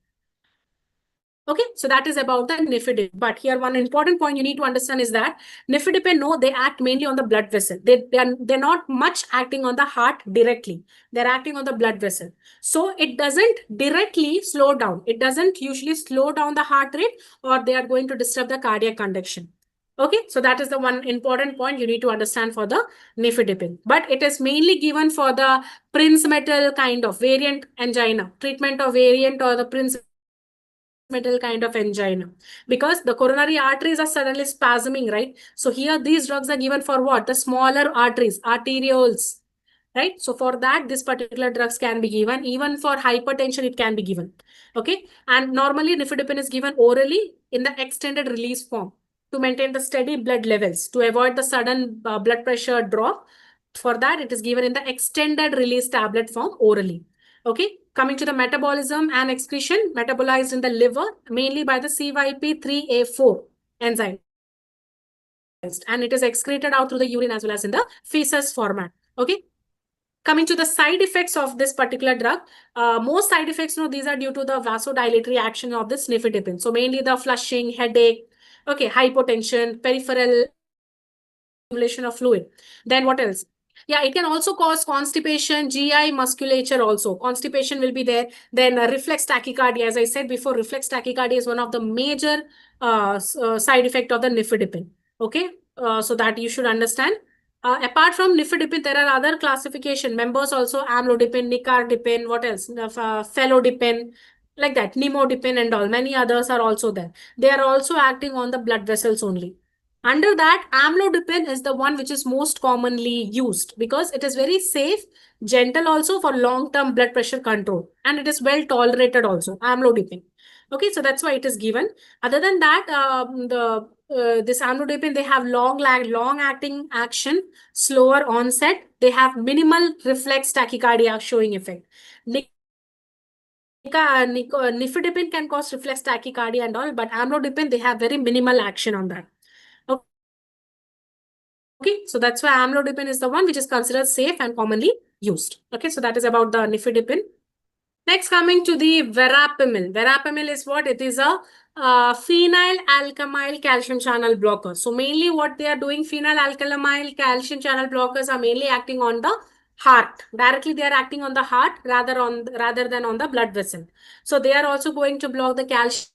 [SPEAKER 1] Okay, so that is about the nifedipine. But here one important point you need to understand is that nifedipine, no, they act mainly on the blood vessel. They're not much acting on the heart directly. They're acting on the blood vessel. So it doesn't directly slow down. It doesn't usually slow down the heart rate, or they are going to disturb the cardiac conduction. Okay, so that is the one important point you need to understand for the nifedipine. But it is mainly given for the Prinzmetal kind of variant angina, treatment of variant or the Prinzmetal kind of angina, because the coronary arteries are suddenly spasming, right? So here these drugs are given for what? The smaller arteries, arterioles, right? So for that, this particular drugs can be given. Even for hypertension, it can be given. Okay, and normally nifedipine is given orally in the extended release form to maintain the steady blood levels, to avoid the sudden blood pressure drop. For that, it is given in the extended release tablet form orally. Okay, coming to the metabolism and excretion, metabolized in the liver, mainly by the CYP3A4 enzyme. And it is excreted out through the urine as well as in the feces format. Okay. Coming to the side effects of this particular drug, most side effects, these are due to the vasodilatory action of this nifedipine. So mainly the flushing, headache, okay, hypotension, peripheral accumulation of fluid. Then what else? Yeah, it can also cause constipation, GI musculature also. Constipation will be there. Then reflex tachycardia. As I said before, reflex tachycardia is one of the major side effect of the nifedipine. Okay, so that you should understand. Apart from nifedipine, there are other classification members also: amlodipine, nicardipine, what else? Felodipine, like that, nimodipine and all. Many others are also there. They are also acting on the blood vessels only. Under that, amlodipine is the one which is most commonly used because it is very safe, gentle also for long-term blood pressure control, and it is well tolerated also, amlodipine. Okay, so that's why it is given. Other than that, this amlodipine, they have long acting action, slower onset. They have minimal reflex tachycardia showing effect. Nifedipine can cause reflex tachycardia and all, but amlodipine, they have very minimal action on that. Okay, so that's why amlodipine is the one which is considered safe and commonly used. Okay, so that is about the nifedipine. Next, coming to the verapamil. Verapamil is what? It is a phenylalkylamine calcium channel blocker. So mainly what they are doing, phenylalkylamine calcium channel blockers are mainly acting on the heart. Directly they are acting on the heart rather than on the blood vessel. So they are also going to block the calcium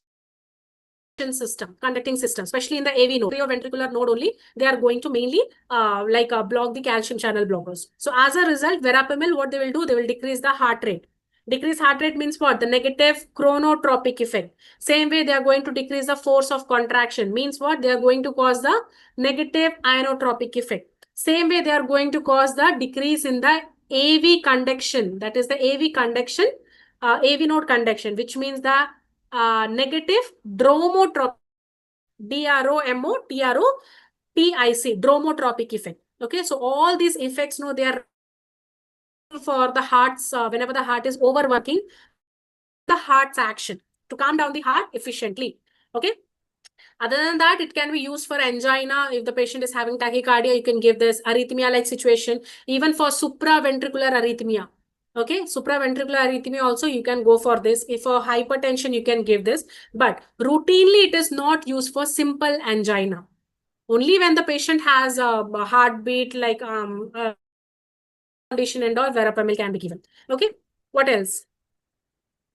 [SPEAKER 1] system, conducting system, especially in the AV node, atrioventricular node only, they are going to mainly block the calcium channel blockers. So as a result, verapamil, what they will do, they will decrease the heart rate. Decrease heart rate means what? The negative chronotropic effect. Same way, they are going to decrease the force of contraction. Means what? They are going to cause the negative inotropic effect. Same way, they are going to cause the decrease in the AV conduction. That is the AV conduction, AV node conduction, which means the negative dromotropic, DROMOTROPIC, dromotropic effect. Okay, so all these effects, no, they are for the heart's, whenever the heart is overworking, the heart's action to calm down the heart efficiently. Okay. Other than that, it can be used for angina. If the patient is having tachycardia, you can give this. Arrhythmia-like situation, even for supraventricular arrhythmia. Okay, supraventricular arrhythmia also you can go for this. If for hypertension, you can give this. But routinely, it is not used for simple angina. Only when the patient has a heartbeat like condition and all, verapamil can be given. Okay, what else?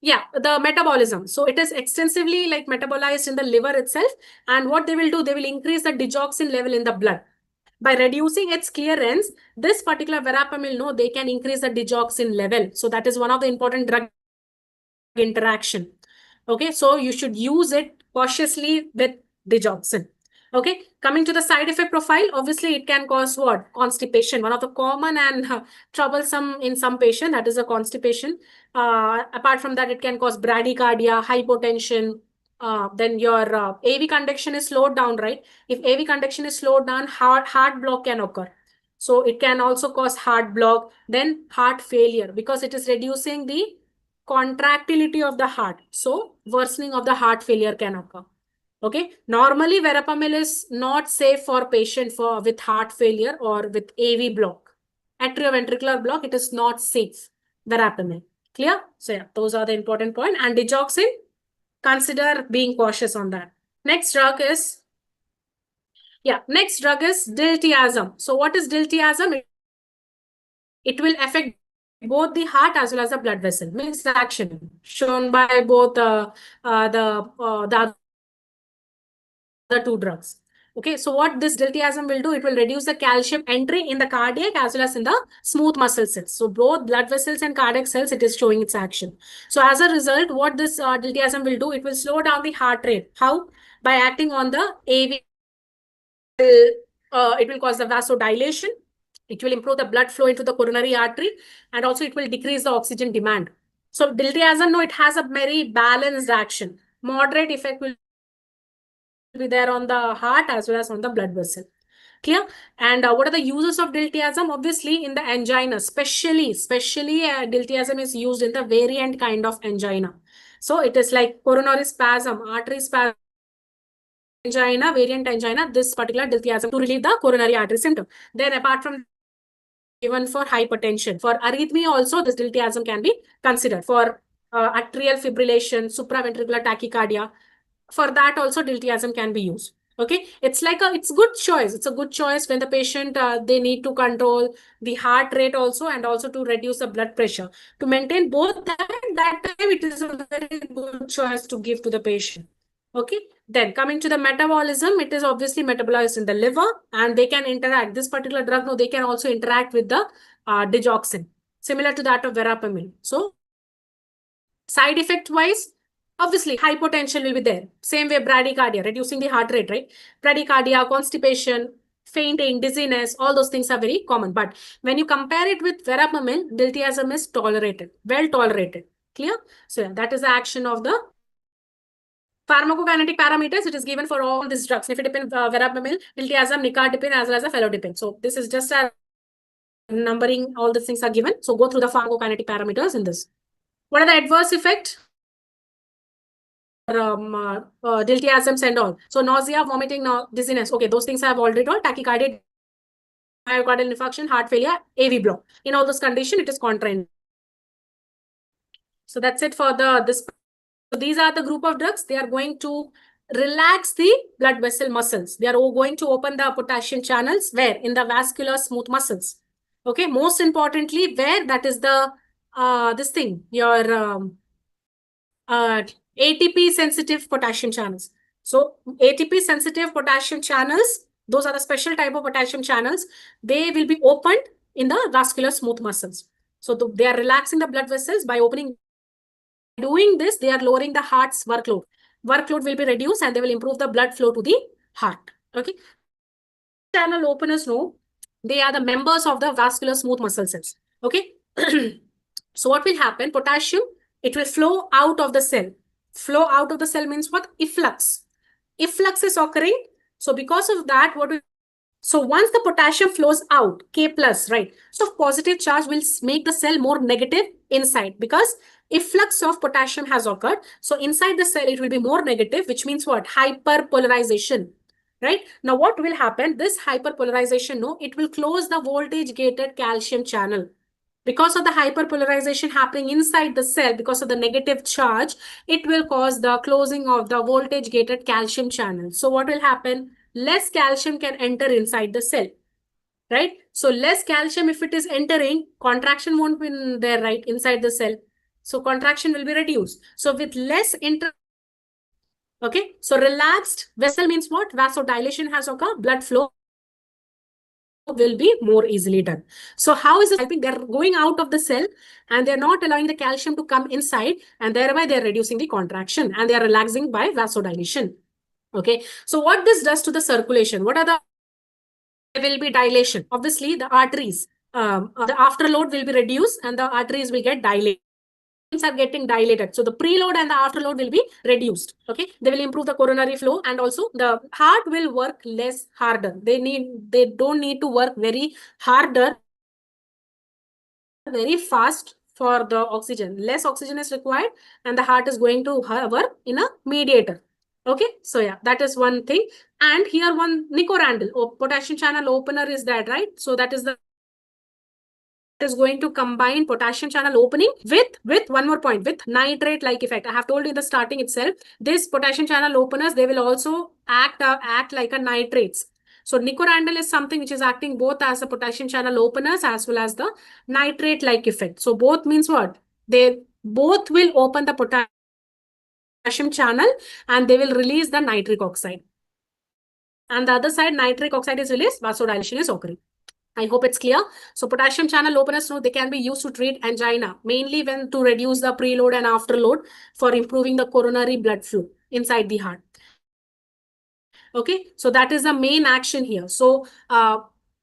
[SPEAKER 1] Yeah, the metabolism. So it is extensively like metabolized in the liver itself. And what they will do, they will increase the digoxin level in the blood. By reducing its clearance, this particular verapamil, no, they can increase the digoxin level. So that is one of the important drug interaction. Okay, so you should use it cautiously with digoxin. Okay, coming to the side effect profile, obviously it can cause what? Constipation, one of the common and troublesome in some patient, that is a constipation. Apart from that, it can cause bradycardia, hypotension. Then your AV conduction is slowed down, right? If AV conduction is slowed down, heart block can occur. So it can also cause heart block, then heart failure because it is reducing the contractility of the heart. So worsening of the heart failure can occur. Okay. Normally, verapamil is not safe for patient with heart failure or with AV block. Atrioventricular block, it is not safe. Verapamil. Clear? So yeah, those are the important point. And digoxin, consider being cautious on that. Next drug is diltiazem. So what is diltiazem? It will affect both the heart as well as the blood vessel. Mixed action shown by both the two drugs. Okay, so what this diltiazem will do, it will reduce the calcium entry in the cardiac as well as in the smooth muscle cells. So both blood vessels and cardiac cells, it is showing its action. So as a result, what this diltiazem will do, it will slow down the heart rate. How? By acting on the AV. It will cause the vasodilation. It will improve the blood flow into the coronary artery, and also it will decrease the oxygen demand. So diltiazem, no, it has a very balanced action. Moderate effect will be there on the heart as well as on the blood vessel. Clear? And what are the uses of diltiazem? Obviously, in the angina, especially diltiazem is used in the variant kind of angina. So it is like coronary spasm, artery spasm, angina, variant angina, this particular diltiazem to relieve the coronary artery symptom. Then apart from given for hypertension, for arrhythmia also, this diltiazem can be considered. For atrial fibrillation, supraventricular tachycardia, for that also diltiazem can be used. Okay, it's like it's good choice. It's a good choice when the patient, they need to control the heart rate also and also to reduce the blood pressure. To maintain both that time, it is a very good choice to give to the patient. Okay, then coming to the metabolism, it is obviously metabolized in the liver and they can interact. This particular drug, no, they can also interact with the digoxin, similar to that of verapamil. So, side effect wise, obviously hypotension will be there. Same way bradycardia, reducing the heart rate, right? Bradycardia, constipation, fainting, dizziness, all those things are very common. But when you compare it with verapamil, diltiazem is tolerated, well tolerated. Clear? So yeah, that is the action of the pharmacokinetic parameters. It is given for all these drugs: nifedipine, verapamil, diltiazem, nicardipine, as well as the felodipine. So this is just a numbering. All these things are given. So go through the pharmacokinetic parameters in this. What are the adverse effects? Diltiazems and all. So nausea, vomiting, dizziness. Okay, those things I have already told. Tachycardia, myocardial infarction, heart failure, AV block. In all those conditions, it is contraindicated. So that's it for this. So these are the group of drugs. They are going to relax the blood vessel muscles. They are going to open the potassium channels. Where? In the vascular smooth muscles. Okay. Most importantly, where? That is the this thing, your ATP sensitive potassium channels. So ATP sensitive potassium channels, those are the special type of potassium channels. They will be opened in the vascular smooth muscles. So they are relaxing the blood vessels by opening. Doing this, they are lowering the heart's workload. Workload will be reduced and they will improve the blood flow to the heart. Okay. Channel openers, no, they are the members of the vascular smooth muscle cells. Okay. So what will happen? Potassium, it will flow out of the cell. Flow out of the cell means what? Efflux. Efflux is occurring. So because of that, so once the potassium flows out, K plus, right? So positive charge will make the cell more negative inside because efflux of potassium has occurred. So inside the cell, it will be more negative, which means what? Hyperpolarization, right? Now what will happen? This hyperpolarization, no, it will close the voltage gated calcium channel. Because of the hyperpolarization happening inside the cell, because of the negative charge, it will cause the closing of the voltage gated calcium channel. So what will happen? Less calcium can enter inside the cell, right? So less calcium, if it is entering, contraction won't be there, right? Inside the cell. So contraction will be reduced. So with less okay. So relaxed vessel means what? Vasodilation has occurred, blood flow will be more easily done. So how is this helping? They're going out of the cell and they're not allowing the calcium to come inside, and thereby they're reducing the contraction and they're relaxing by vasodilation. Okay. So what this does to the circulation? What are the? There will be dilation. Obviously, the arteries, the afterload will be reduced and the arteries will get dilated. Are getting dilated. So the preload and the afterload will be reduced. Okay. They will improve the coronary flow and also the heart will work less harder. They don't need to work very harder, very fast for the oxygen. Less oxygen is required and the heart is going to work in a mediator. Okay. So yeah, that is one thing. And here one nicorandil, potassium channel opener is that, right? So that is the is going to combine potassium channel opening with one more point, with nitrate like effect. I have told you in the starting itself, this potassium channel openers, they will also act like a nitrates. So nicorandil is something which is acting both as a potassium channel openers as well as the nitrate like effect. So both means what? They both will open the potassium channel and they will release the nitric oxide. And the other side, nitric oxide is released, vasodilation is occurring. I hope it's clear. So potassium channel openers, no, they can be used to treat angina, mainly when to reduce the preload and afterload for improving the coronary blood flow inside the heart. Okay, so that is the main action here. So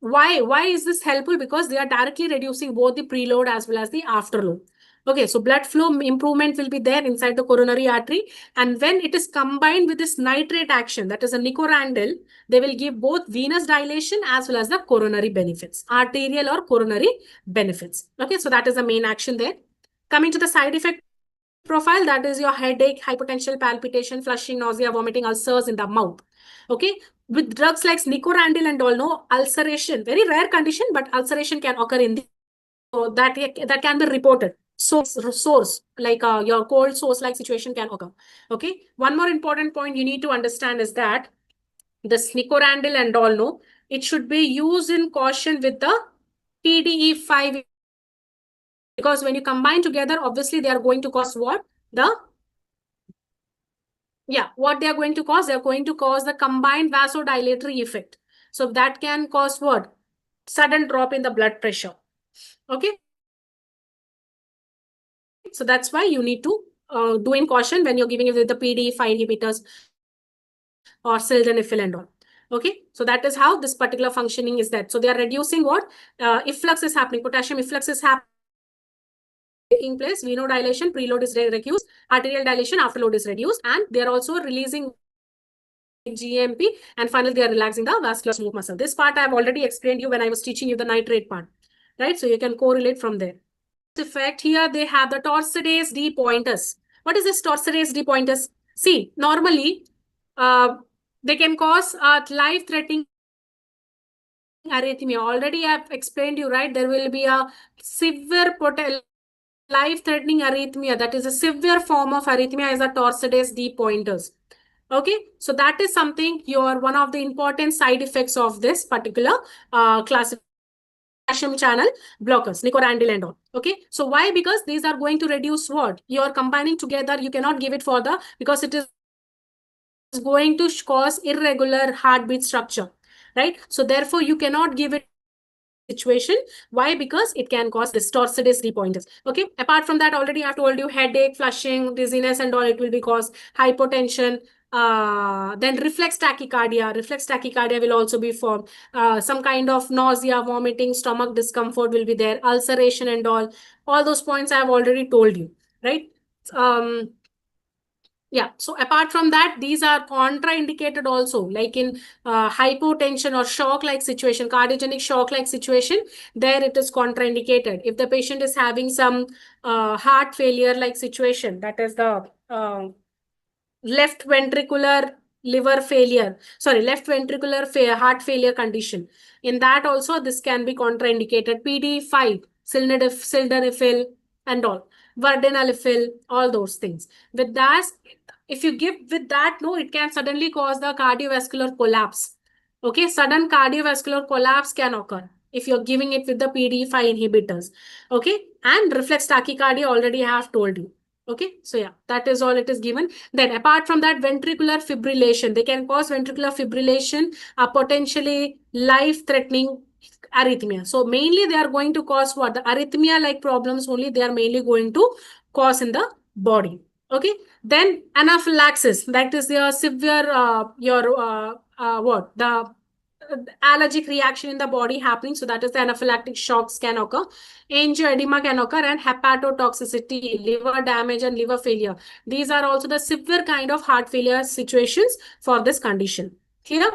[SPEAKER 1] why is this helpful? Because they are directly reducing both the preload as well as the afterload. Okay, so blood flow improvement will be there inside the coronary artery. And when it is combined with this nitrate action, that is a nicorandil, they will give both venous dilation as well as the coronary benefits, arterial or coronary benefits. Okay, so that is the main action there. Coming to the side effect profile, that is your headache, hypotension, palpitation, flushing, nausea, vomiting, ulcers in the mouth. Okay, with drugs like nicorandil and all, no, ulceration, very rare condition, but ulceration can occur in the, so that can be reported. So source like your cold source like situation can occur. Okay, one more important point you need to understand is that the nicorandil and all, no, it should be used in caution with the PDE5, because when you combine together, obviously they are going to cause what? The Yeah, what they are going to cause? They are going to cause the combined vasodilatory effect. So that can cause what? Sudden drop in the blood pressure. Okay. So that's why you need to do in caution when you're giving it with the PDE5 inhibitors or sildenafil and all. Okay, so that is how this particular functioning is that. So they are reducing what? Efflux is happening, potassium efflux is happening, taking place, venodilation, preload is reduced, arterial dilation, afterload is reduced, and they are also releasing GMP, and finally they are relaxing the vascular smooth muscle. This part I have already explained you when I was teaching you the nitrate part, right? So you can correlate from there. Effect here, they have the Torsades D pointers. What is this Torsades D pointers? See, normally uh, they can cause life-threatening arrhythmia. Already I have explained you, right? There will be a severe life-threatening arrhythmia. That is a severe form of arrhythmia is the Torsades D pointers. Okay, so that is something your one of the important side effects of this particular classification potassium channel blockers, nicorandil and all. Okay, so why? Because these are going to reduce what? You are combining together. You cannot give it further because it is going to cause irregular heartbeat structure, right? So therefore, you cannot give it situation. Why? Because it can cause distorted pointers. Okay, apart from that, already I told you headache, flushing, dizziness and all, it will be cause hypotension. Then reflex tachycardia. Reflex tachycardia will also be formed. Some kind of nausea, vomiting, stomach discomfort will be there, ulceration and all. All those points I have already told you, right? Yeah, so apart from that, these are contraindicated also, like in hypotension or shock-like situation, cardiogenic shock-like situation, there it is contraindicated. If the patient is having some heart failure-like situation, that is the left ventricular liver failure, sorry, left ventricular heart failure condition. In that also, this can be contraindicated. PD5, sildenafil and all, vardenafil, all those things. With that, if you give with that, no, it can suddenly cause the cardiovascular collapse. Okay, sudden cardiovascular collapse can occur if you're giving it with the PDE5 inhibitors. Okay, and reflex tachycardia already I have told you. Okay, so yeah, that is all it is given. Then apart from that, ventricular fibrillation, they can cause ventricular fibrillation, a potentially life-threatening arrhythmia. So mainly they are going to cause what? The arrhythmia-like problems only they are mainly going to cause in the body. Okay, then anaphylaxis, that is your severe what? The allergic reaction in the body happening. So that is the anaphylactic shocks can occur. Angioedema can occur, and hepatotoxicity, liver damage and liver failure. These are also the severe kind of heart failure situations for this condition. Clear?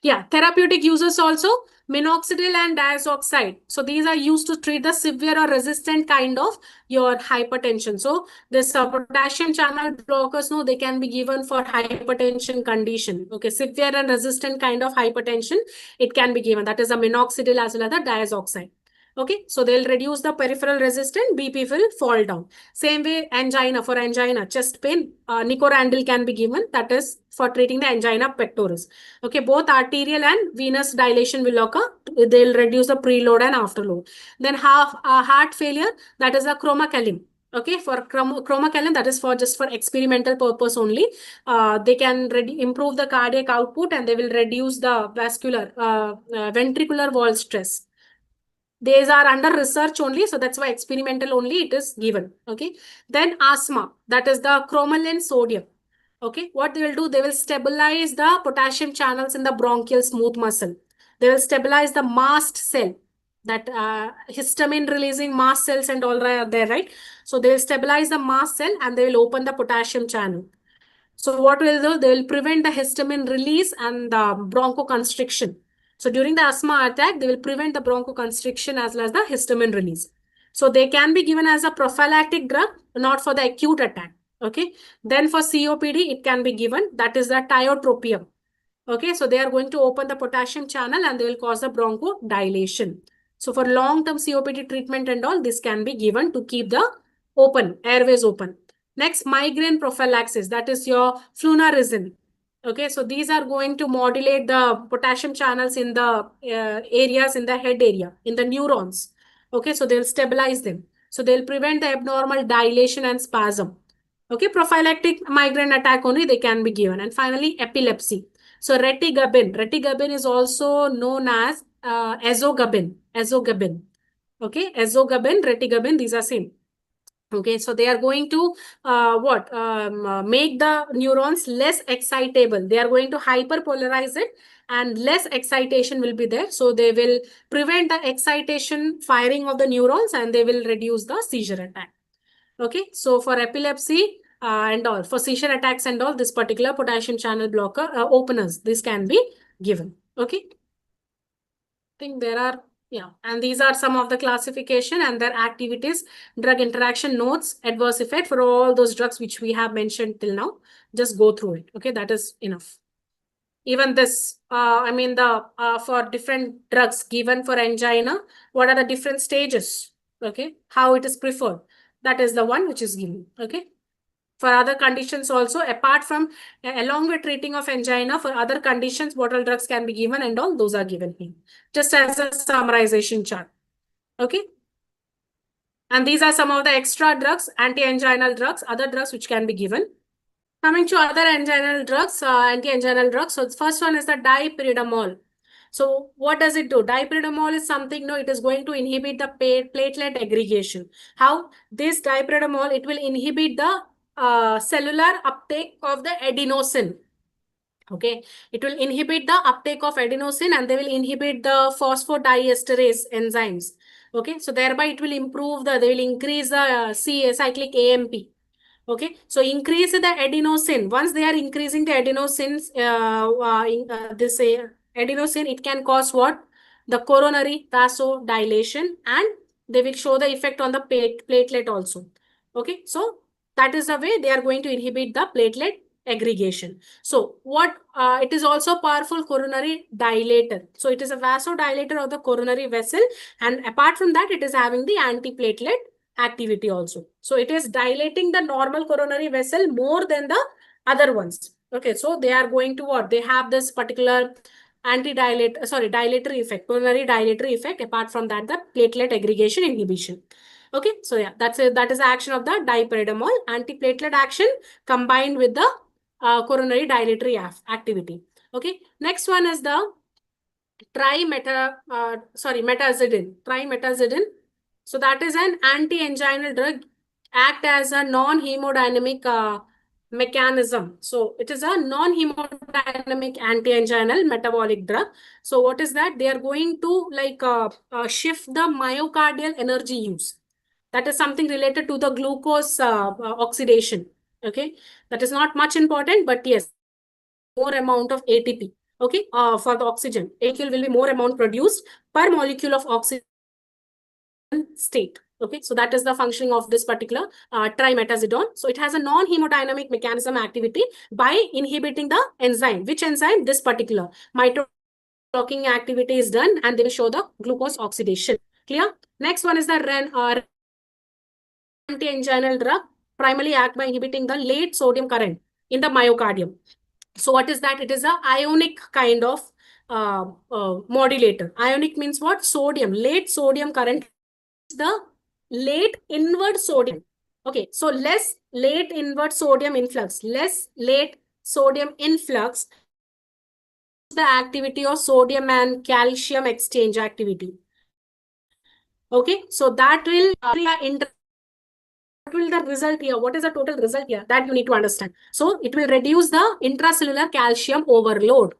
[SPEAKER 1] Yeah, therapeutic uses also minoxidil and diazoxide. So these are used to treat the severe or resistant kind of your hypertension. So this potassium channel blockers, no, they can be given for hypertension condition. Okay, severe and resistant kind of hypertension, it can be given. That is a minoxidil as well as the diazoxide. Okay, so they'll reduce the peripheral resistance, BP will fall down. Same way, angina, for angina, chest pain, nicorandil can be given. That is for treating the angina pectoris. Okay, both arterial and venous dilation will occur. They'll reduce the preload and afterload. Then heart failure, that is a chromacalin. Okay, for chromacalin, that is for just for experimental purpose only. They can improve the cardiac output and they will reduce the vascular ventricular wall stress. These are under research only, so that's why experimental only it is given. Okay, then asthma, that is the cromolyn sodium. Okay, what they will do, they will stabilize the potassium channels in the bronchial smooth muscle. They will stabilize the mast cell, that histamine releasing mast cells and all are there, right? So they will stabilize the mast cell and they will open the potassium channel. So what will do? They will prevent the histamine release and the bronchoconstriction. So during the asthma attack, they will prevent the bronchoconstriction as well as the histamine release. So they can be given as a prophylactic drug, not for the acute attack. Okay. Then for COPD, it can be given. That is the tiotropium. Okay. So they are going to open the potassium channel and they will cause the bronchodilation. So for long-term COPD treatment and all, this can be given to keep the airways open. Next, migraine prophylaxis, that is your flunarizine. Okay, so these are going to modulate the potassium channels in the areas in the head area, in the neurons. Okay, so they'll stabilize them. So they'll prevent the abnormal dilation and spasm. Okay, prophylactic migraine attack only they can be given. And finally, epilepsy. So retigabin. Retigabin is also known as ezogabin. Ezogabin. Okay, ezogabin, retigabin, these are same. Okay, so they are going to make the neurons less excitable. They are going to hyperpolarize it and less excitation will be there. So they will prevent the excitation firing of the neurons and they will reduce the seizure attack. Okay, so for epilepsy and all, for seizure attacks and all, this particular potassium channel blocker openers, this can be given. Okay, I think there are, yeah, and these are some of the classification and their activities, drug interaction notes, adverse effect for all those drugs which we have mentioned till now. Just go through it. Okay, that is enough. Even this, I mean, the for different drugs given for angina, what are the different stages? Okay, how it is preferred. That is the one which is given. Okay. For other conditions also, apart from along with treating of angina, for other conditions, what all drugs can be given and all those are given here. Just as a summarization chart. Okay. And these are some of the extra drugs, anti-anginal drugs, other drugs which can be given. Coming to other anginal drugs, anti-anginal drugs. So the first one is the dipyridamole. So what does it do? Dipyridamole is something, no, it is going to inhibit the platelet aggregation. How? This dipyridamole, it will inhibit the cellular uptake of the adenosine. Okay, it will inhibit the uptake of adenosine and they will inhibit the phosphodiesterase enzymes. Okay, so thereby it will improve the, they will increase the cyclic AMP. Okay, so increase the adenosine. Once they are increasing the adenosines, adenosine, it can cause what? The coronary vasodilation and they will show the effect on the platelet also. Okay, so that is the way they are going to inhibit the platelet aggregation. So what, it is also powerful coronary dilator. So it is a vasodilator of the coronary vessel and apart from that, it is having the antiplatelet activity also. So it is dilating the normal coronary vessel more than the other ones. Okay, so they are going to what? They have this particular dilatory effect, coronary dilatory effect. Apart from that, the platelet aggregation inhibition. Okay, so yeah, that's it. That is the action of the dipyridamole, antiplatelet action combined with the coronary dilatory activity. Okay, next one is the trimetazidine. So that is an anti-anginal drug, act as a non-hemodynamic mechanism. So it is a non-hemodynamic anti-anginal metabolic drug. So what is that? They are going to shift the myocardial energy use. That is something related to the glucose oxidation. Okay, that is not much important, but yes, more amount of ATP. Okay, for the oxygen, molecule will be more amount produced per molecule of oxygen state. Okay, so that is the functioning of this particular trimetazidone. So it has a non-hemodynamic mechanism activity by inhibiting the enzyme. Which enzyme? This particular blocking activity is done and they will show the glucose oxidation. Clear? Next one is the anti-anginal drug, primarily act by inhibiting the late sodium current in the myocardium. So what is that? It is a ionic kind of modulator. Ionic means what? Sodium, late sodium current, the late inward sodium. Okay, so less late inward sodium influx, less late sodium influx, the activity of sodium and calcium exchange activity. Okay, so that will what will the result here? What is the total result here? That you need to understand. So it will reduce the intracellular calcium overload.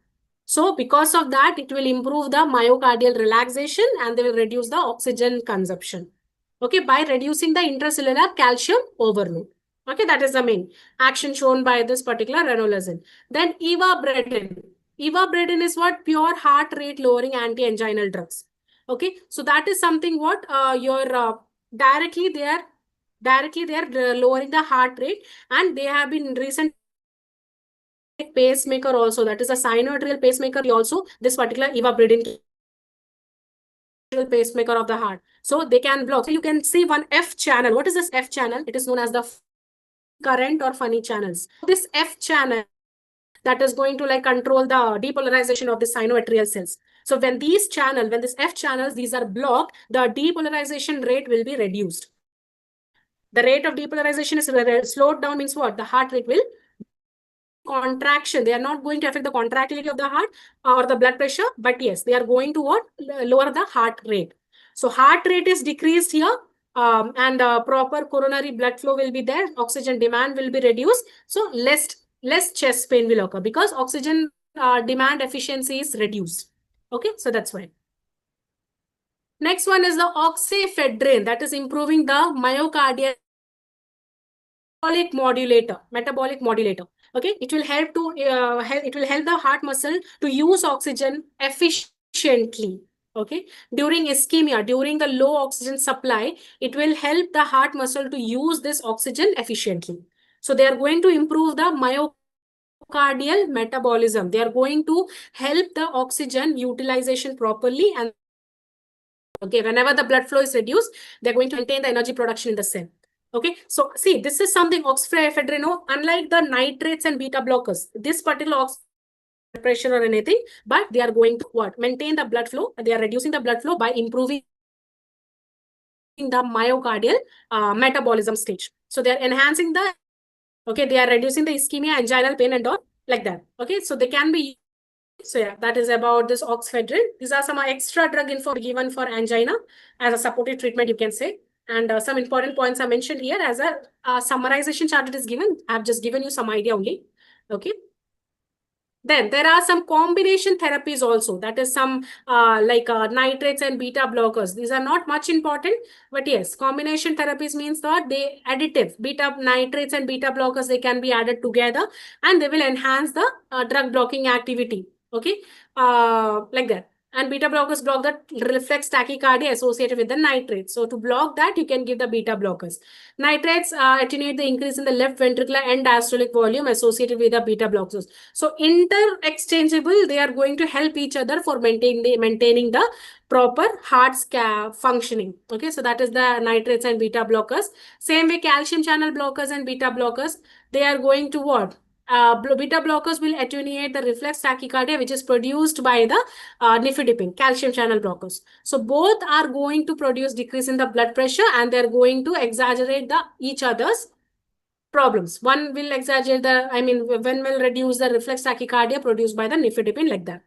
[SPEAKER 1] So because of that, it will improve the myocardial relaxation and they will reduce the oxygen consumption. Okay, by reducing the intracellular calcium overload. Okay, that is the main action shown by this particular ranolazine. Then ivabradine. Ivabradine is what? Pure heart rate lowering anti-anginal drugs. Okay, so that is something what directly they are lowering the heart rate and they have been recent pacemaker also, that is a sinoatrial pacemaker also, this particular ivabradine pacemaker of the heart. So they can block. So you can see one F channel. What is this F channel? It is known as the current or funny channels. This F channel that is going to control the depolarization of the sinoatrial cells. So when this F channels, these are blocked, the depolarization rate will be reduced. The rate of depolarization is slowed down means what? The heart rate will contraction. They are not going to affect the contractility of the heart or the blood pressure, but yes, they are going to what? Lower the heart rate. So heart rate is decreased here, and proper coronary blood flow will be there. Oxygen demand will be reduced. So less chest pain will occur because oxygen demand efficiency is reduced. Okay, so that's why. Next one is the oxyfedrine, that is improving the myocardial metabolic modulator. Okay, it will help to it will help the heart muscle to use oxygen efficiently. Okay, during ischemia, during the low oxygen supply, it will help the heart muscle to use this oxygen efficiently. So they are going to improve the myocardial metabolism. They are going to help the oxygen utilization properly, and okay, whenever the blood flow is reduced, they're going to maintain the energy production in the cell. Okay, so see, this is something oxyfedrine, unlike the nitrates and beta blockers, this particular pressure or anything, but they are going to what? Maintain the blood flow. They are reducing the blood flow by improving the myocardial metabolism stage. So they are enhancing the, okay, they are reducing the ischemia, anginal pain and all like that. Okay, so they can be, so yeah, that is about this oxyfedrine. These are some extra drug info given for angina as a supportive treatment, you can say. And some important points are mentioned here as a summarization chart it is given. I have just given you some idea only. Okay. Then there are some combination therapies also. That is some like nitrates and beta blockers. These are not much important, but yes, combination therapies means that they additive beta nitrates and beta blockers, they can be added together and they will enhance the drug blocking activity. Okay, like that. And beta blockers block the reflex tachycardia associated with the nitrates. So to block that, you can give the beta blockers. Nitrates attenuate the increase in the left ventricular end diastolic volume associated with the beta blockers. So inter-exchangeable, they are going to help each other for maintaining the proper heart functioning. Okay, so that is the nitrates and beta blockers. Same way, calcium channel blockers and beta blockers, they are going to what? Beta blockers will attenuate the reflex tachycardia, which is produced by the nifedipine, calcium channel blockers. So both are going to produce decrease in the blood pressure and they're going to exaggerate the each other's problems. One will exaggerate the, one will reduce the reflex tachycardia produced by the nifedipine like that.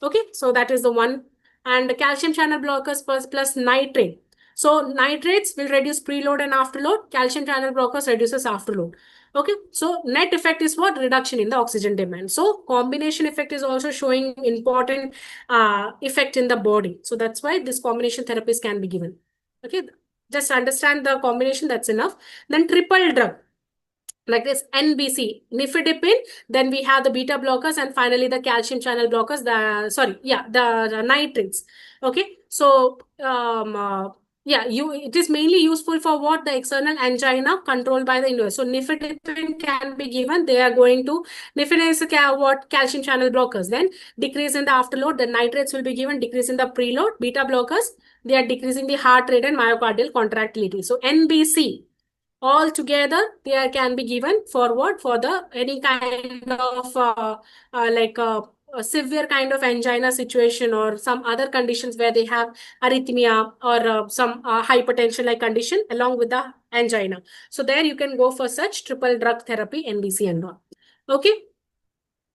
[SPEAKER 1] Okay, so that is the one. And the calcium channel blockers plus nitrate. So nitrates will reduce preload and afterload. Calcium channel blockers reduces afterload. Okay, so net effect is what? Reduction in the oxygen demand. So combination effect is also showing important effect in the body. So that's why this combination therapies can be given. Okay, just understand the combination, that's enough. Then triple drug, like this NBC, nifedipine, then we have the beta blockers, and finally the calcium channel blockers, the nitrates. Okay, so it is mainly useful for what? The external angina controlled by the inverse. So nifedipine can be given. They are going to, nifedipine is what? Calcium channel blockers. Then decrease in the afterload. The nitrates will be given, decrease in the preload. Beta blockers, they are decreasing the heart rate and myocardial contractility. So NBC, all together they can be given for what? For the any kind of a severe kind of angina situation or some other conditions where they have arrhythmia or some hypertension like condition along with the angina. So there you can go for such triple drug therapy, NBC and all. Okay,